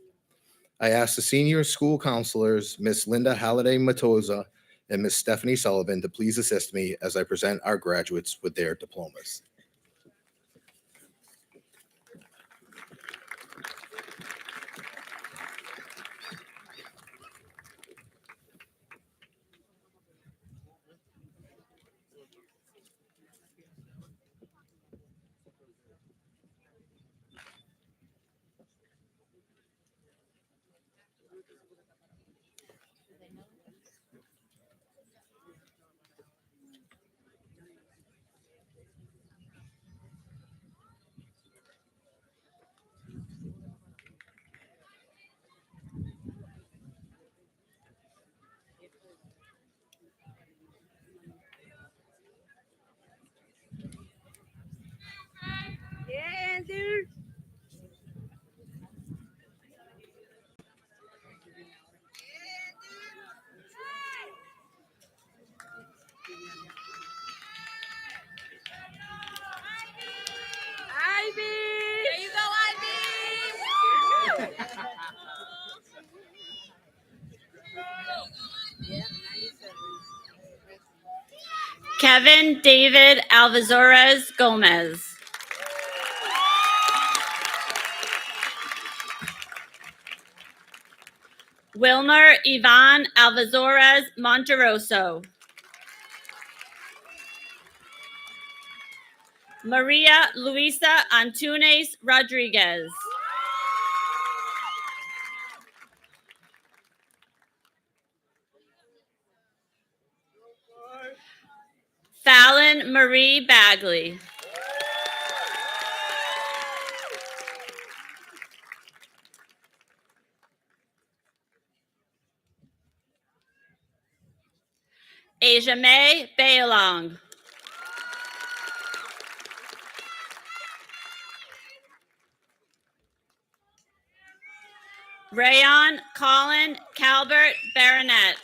I ask the senior school counselors, Miss Linda Halliday Matosa and Miss Stephanie Sullivan, to please assist me as I present our graduates with their diplomas. Yeah, dude. Ivy! There you go, Ivy! Kevin David Alvazores Gomez. Wilmer Ivan Alvazores Monteroso. Maria Luisa Antunes Rodriguez. Fallon Marie Bagley. Asia May Bailong. Rayon Colin Calvert Baronet.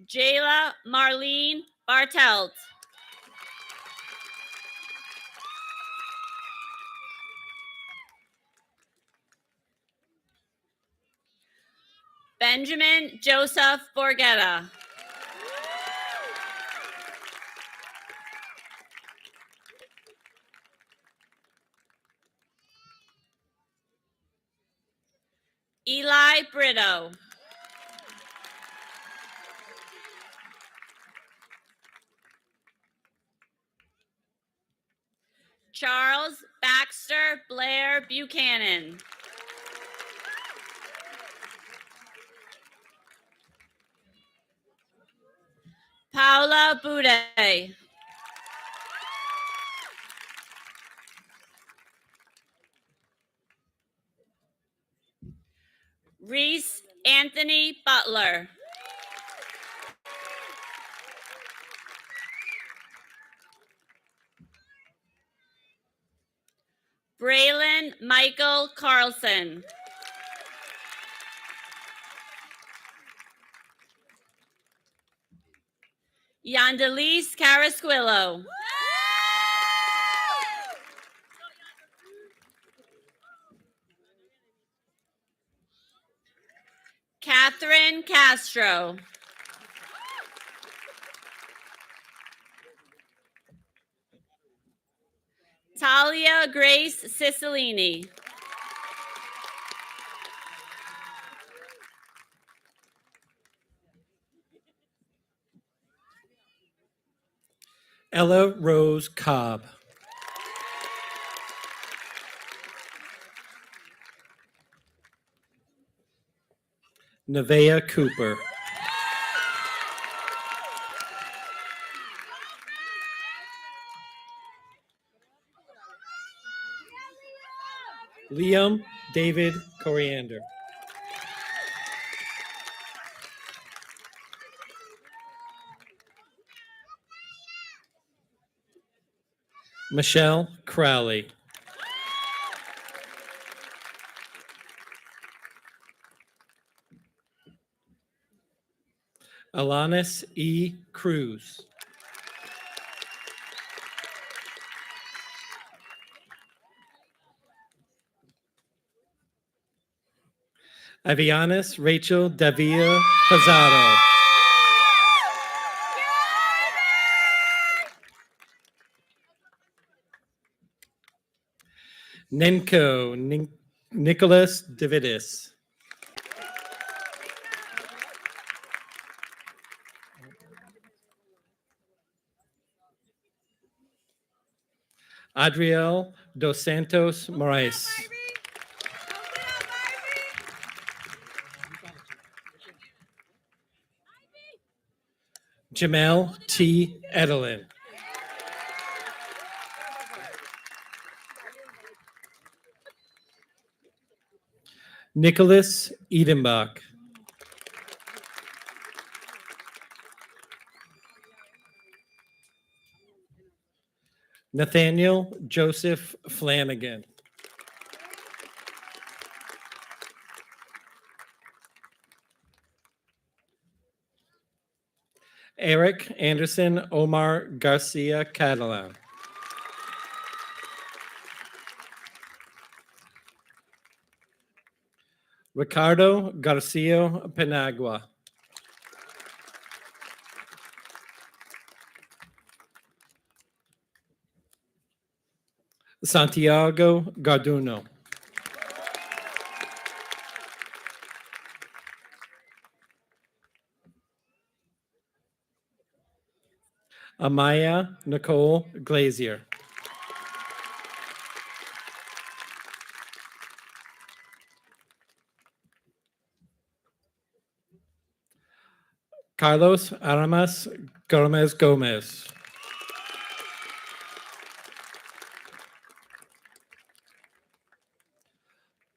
Jayla Marlene Bartelt. Benjamin Joseph Borgetta. Eli Brito. Charles Baxter Blair Buchanan. Paula Bude. Reese Anthony Butler. Braylon Michael Carlson. Yandalise Carasquillo. Catherine Castro. Talia Grace Cicilline. Ella Rose Cobb. Nevaeh Cooper. Liam David Coriander. Michelle Crowley. Alanis E. Cruz. Avianis Rachel Davia Pizarro. Nicholas Davidis. Adriel Dos Santos Moraes. Jamel T. Edelin. Nicholas Edenbach. Nathaniel Joseph Flanagan. Eric Anderson Omar Garcia Catalan. Ricardo Garcia Penagua. Santiago Garduno. Amaya Nicole Glazier. Carlos Aramas Gomez Gomez.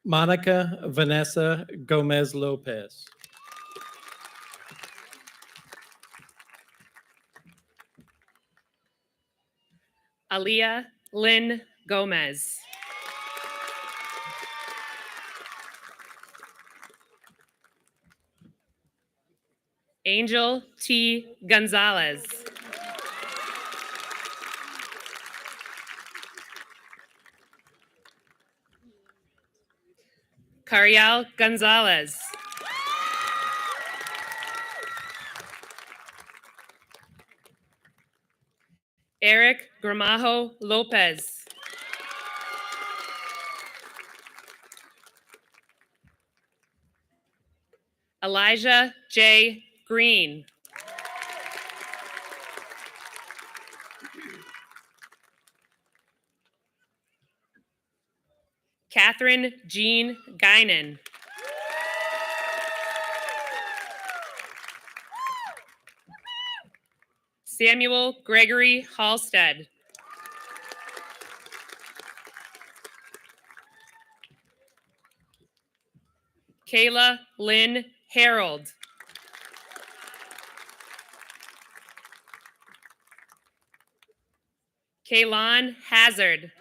Monica Vanessa Gomez Lopez. Aaliyah Lynn Gomez. Angel T. Gonzalez. Cariel Gonzalez. Eric Gramajo Lopez. Elijah J. Green. Catherine Jean Guinan. Samuel Gregory Halstead. Kayla Lynn Harold. Kaylon Hazard.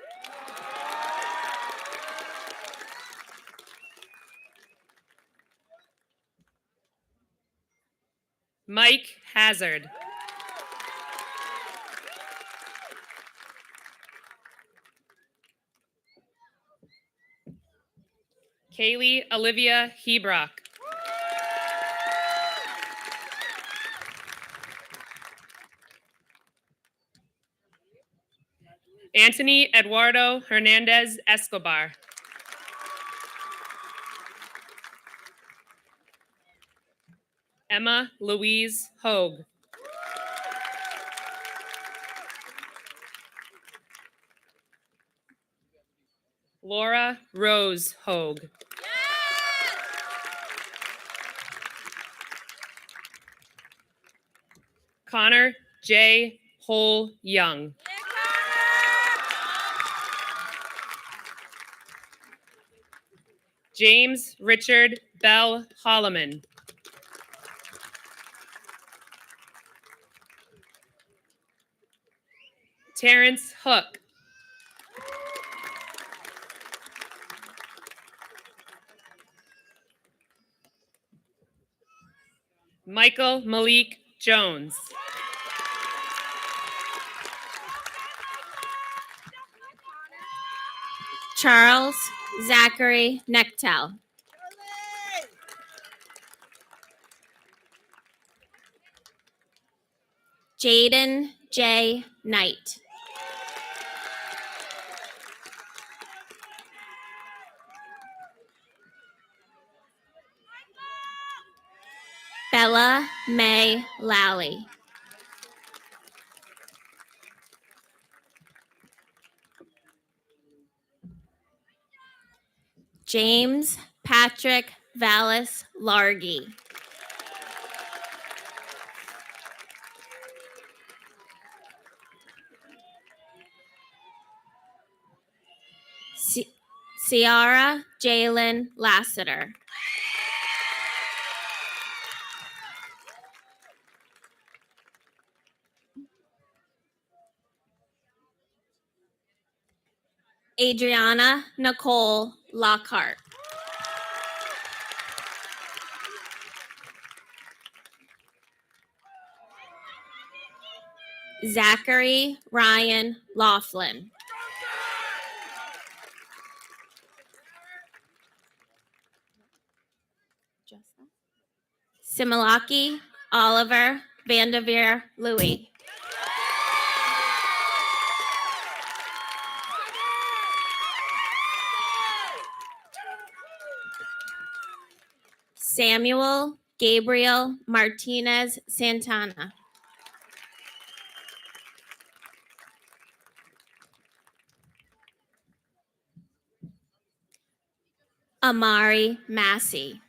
Mike Hazard. Kaylee Olivia Hebrock. Anthony Eduardo Hernandez Escobar. Emma Louise Hogue. Laura Rose Hogue. Connor J. Hole Young. James Richard Bell Holloman. Terrence Hook. Michael Malik Jones. Charles Zachary Nechtel. Jaden J. Knight. Bella May Lally. James Patrick Vallis Largy. Ciara Jalen Lassiter. Adriana Nicole Lockhart. Zachary Ryan Laughlin. Similaki Oliver Vanderveer Louis. Samuel Gabriel Martinez Santana. Amari Massey.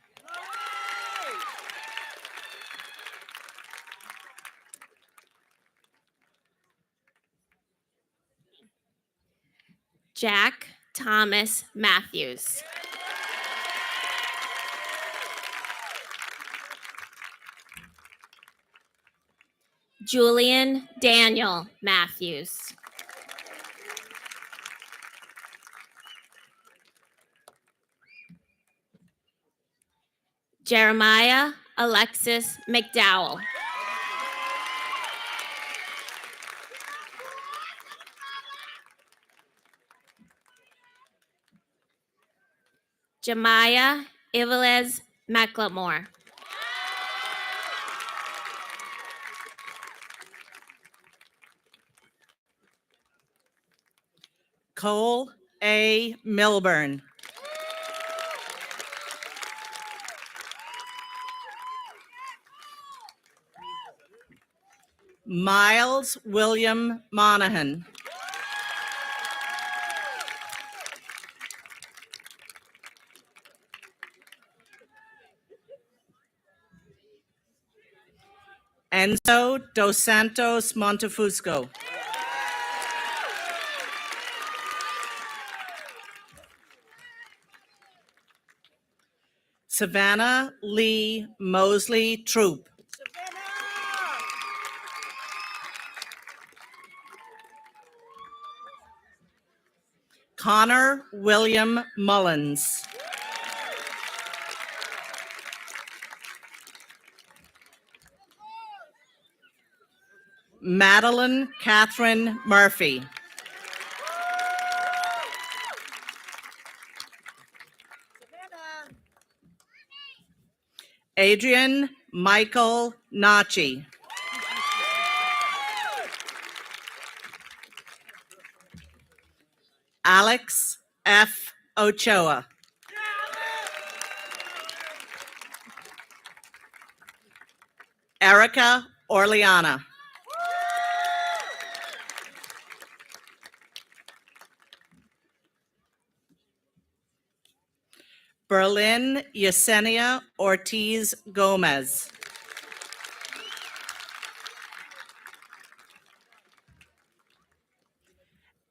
Jack Thomas Matthews. Julian Daniel Matthews. Jeremiah Alexis McDowell. Jemiah Ivelez McLemore. Cole A. Milburn. Miles William Monahan. Enzo Dos Santos Montefusco. Savannah Lee Mosley Troop. Connor William Mullins. Madeline Catherine Murphy. Adrian Michael Nachi. Alex F. Ochoa. Erica Orleana. Berlin Yesenia Ortiz Gomez.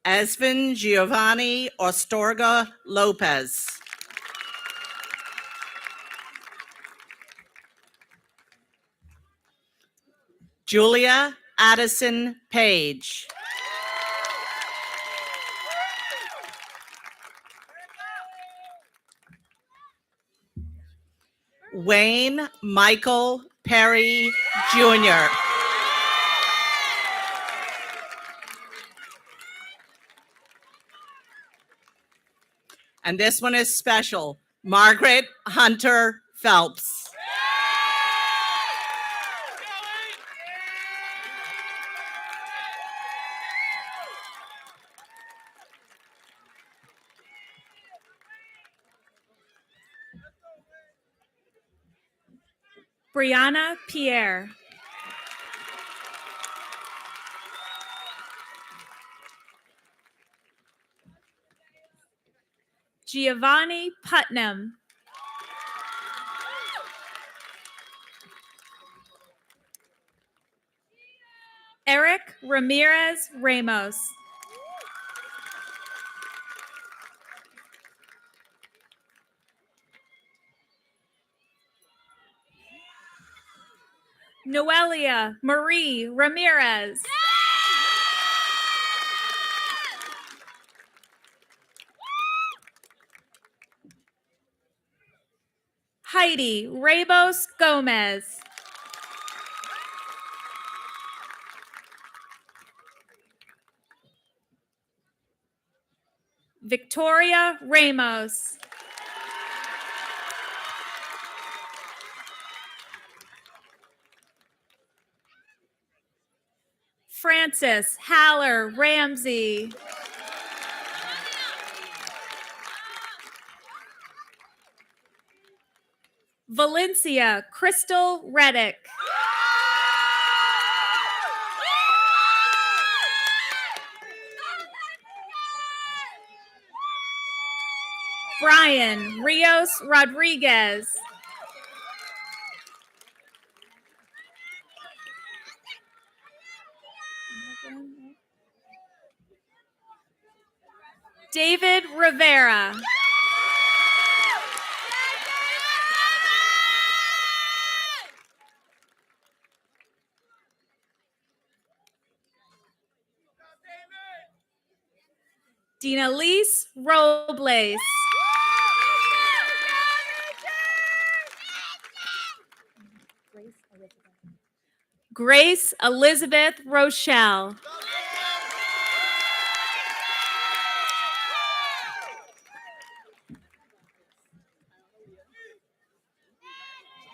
Esvin Giovanni Ostorga Lopez. Julia Addison Page. Wayne Michael Perry Jr. And this one is special. Margaret Hunter Phelps. Brianna Pierre. Giovanni Putnam. Eric Ramirez Ramos. Noelia Marie Ramirez. Heidi Rabos Gomez. Victoria Ramos. Francis Haller Ramsey. Valencia Crystal Reddick. Brian Rios Rodriguez. David Rivera. Dinalise Robles. Grace Elizabeth Rochelle.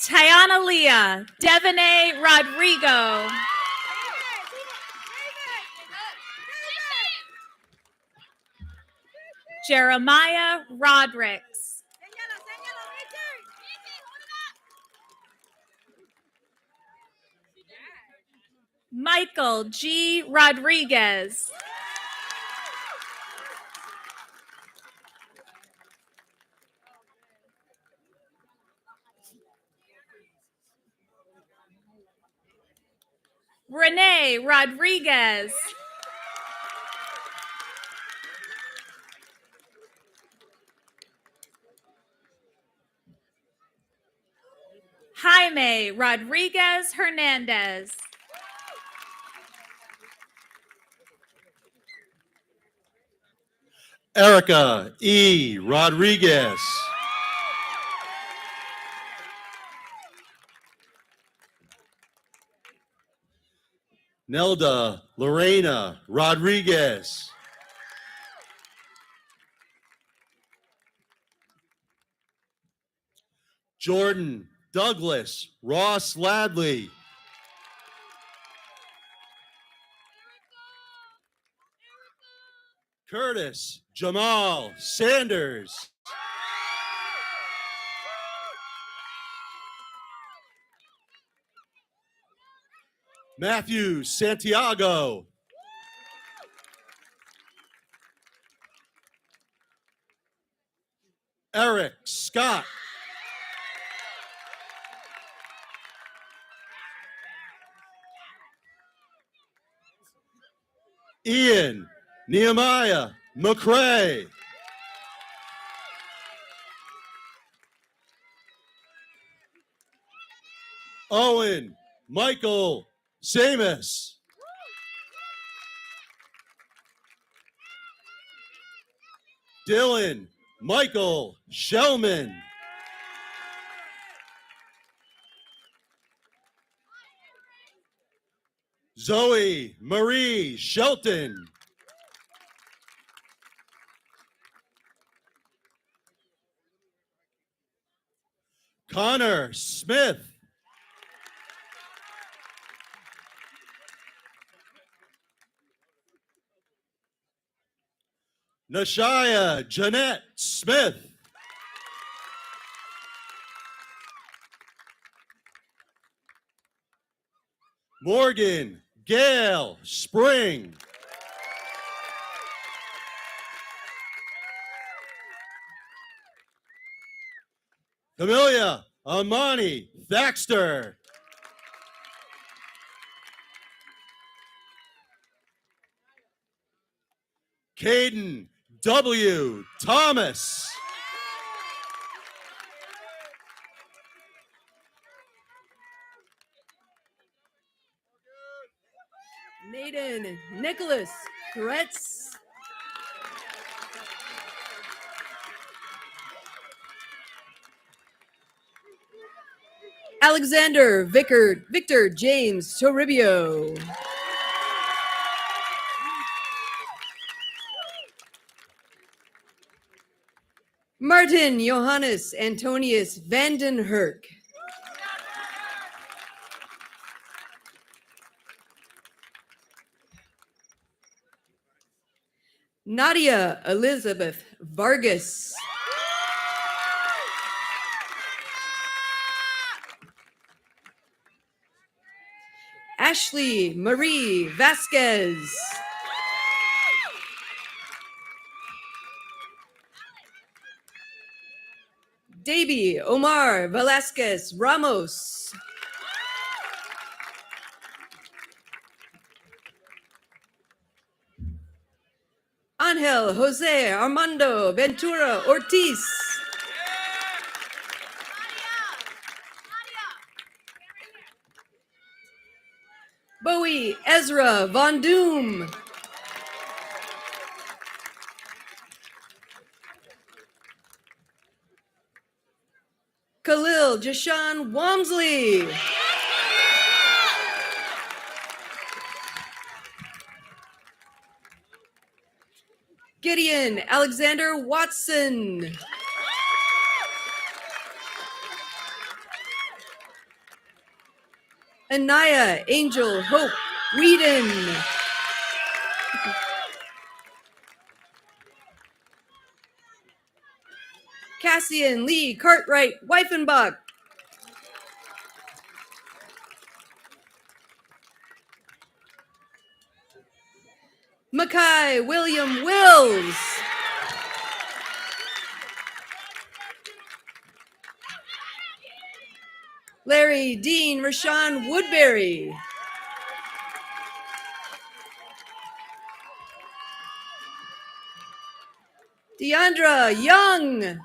Tiana Leah Devanay Rodrigo. Jeremiah Rodricks. Michael G. Rodriguez. Renee Rodriguez. Jaime Rodriguez Hernandez. Erica E. Rodriguez. Nelda Lorena Rodriguez. Jordan Douglas Ross Ladley. Curtis Jamal Sanders. Matthew Santiago. Eric Scott. Ian Nehemiah McCrae. Owen Michael Samus. Dylan Michael Shellman. Zoe Marie Shelton. Connor Smith. Nashaya Jeanette Smith. Morgan Gail Spring. Camelia Amani Thaxter. Caden W. Thomas. Naden Nicholas Kretz. Alexander Victor James Toribio. Martin Johannes Antonius Vanden Herk. Nadia Elizabeth Vargas. Ashley Marie Vasquez. Davy Omar Velasquez Ramos. Angel Jose Armando Ventura Ortiz. Bowie Ezra Von Doom. Khalil Jashan Wamsley. Gideon Alexander Watson. Anaya Angel Hope Whedon. Cassian Lee Cartwright Weifenbach. Mackay William Wills. Larry Dean Rashawn Woodbury. Deandra Young.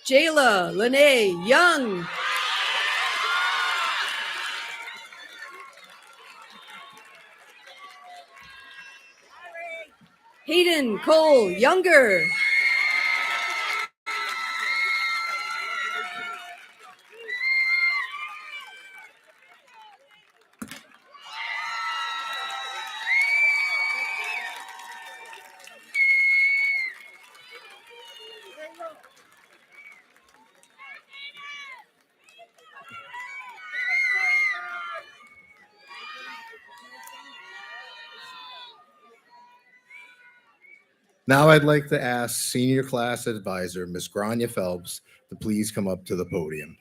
Jayla Lene Young. Hayden Cole Younger. Now I'd like to ask Senior Class Advisor, Ms. Grania Phelps, to please come up to the podium.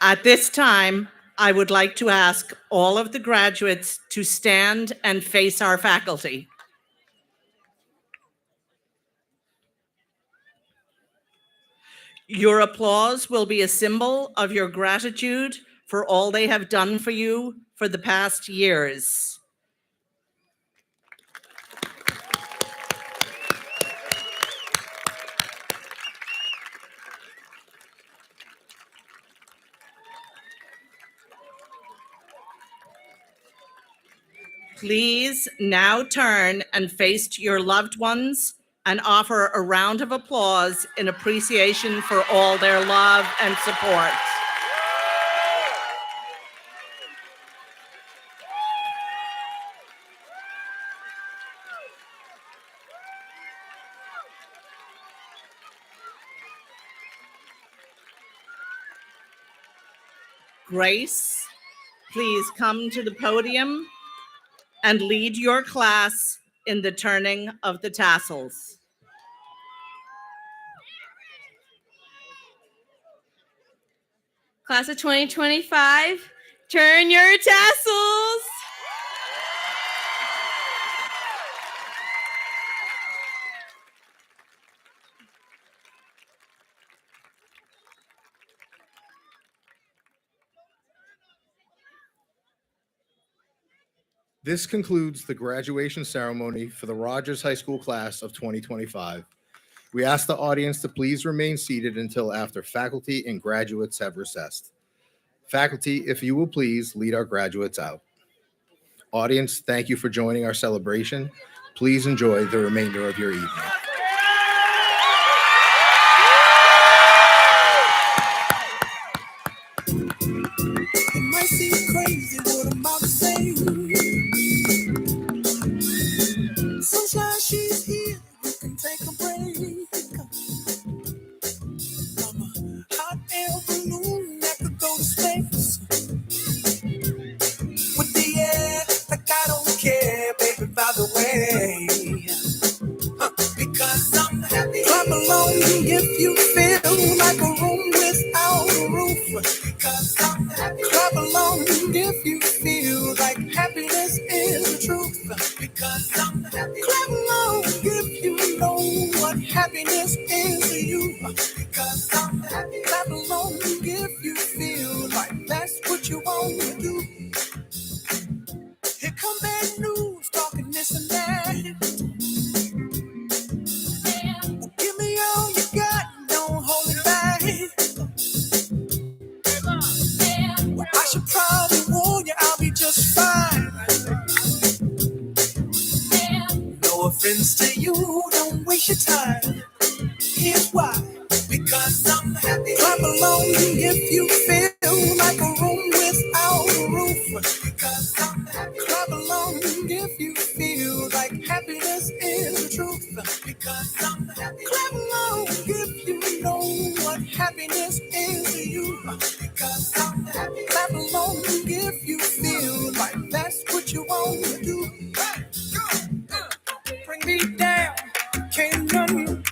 At this time, I would like to ask all of the graduates to stand and face our faculty. Your applause will be a symbol of your gratitude for all they have done for you for the past years. Please now turn and face your loved ones and offer a round of applause in appreciation for all their love and support. Grace, please come to the podium and lead your class in the turning of the tassels. Class of 2025, turn your tassels. This concludes the graduation ceremony for the Rogers High School class of 2025. We ask the audience to please remain seated until after faculty and graduates have recessed. Faculty, if you will please lead our graduates out. Audience, thank you for joining our celebration. Please enjoy the remainder of your evening. It might seem crazy what I'm about to say. Sunshine, she's here. You can take a break. I'm a hot air balloon that could go to space. With the air, like I don't care, baby, by the way. Because I'm happy. Clap along if you feel like a room without a roof. Because I'm happy. Clap along if you feel like happiness is the truth. Because I'm happy. Clap along if you know what happiness is to you. Because I'm happy. Clap along if you feel like that's what you want to do. Here come bad news, talking this and that. Well, give me all you got, don't hold it back. Well, I should probably warn you, I'll be just fine. No offense to you, don't waste your time. Here's why. Because I'm happy. Clap along if you feel like a room without a roof. Because I'm happy. Clap along if you feel like happiness is the truth. Because I'm happy. Clap along if you know what happiness is to you. Because I'm happy. Clap along if you feel like that's what you want to do. Hey, go. Bring me down, can't none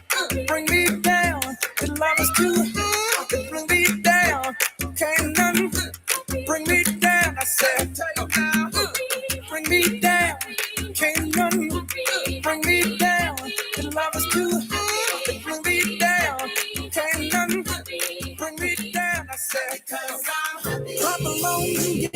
bring me down. The love is too high. Bring me down, can't none bring me down. I said, bring me down, can't none bring me down. The love is too high. Bring me down, can't none bring me down. I said, 'cause I'm happy. Clap along.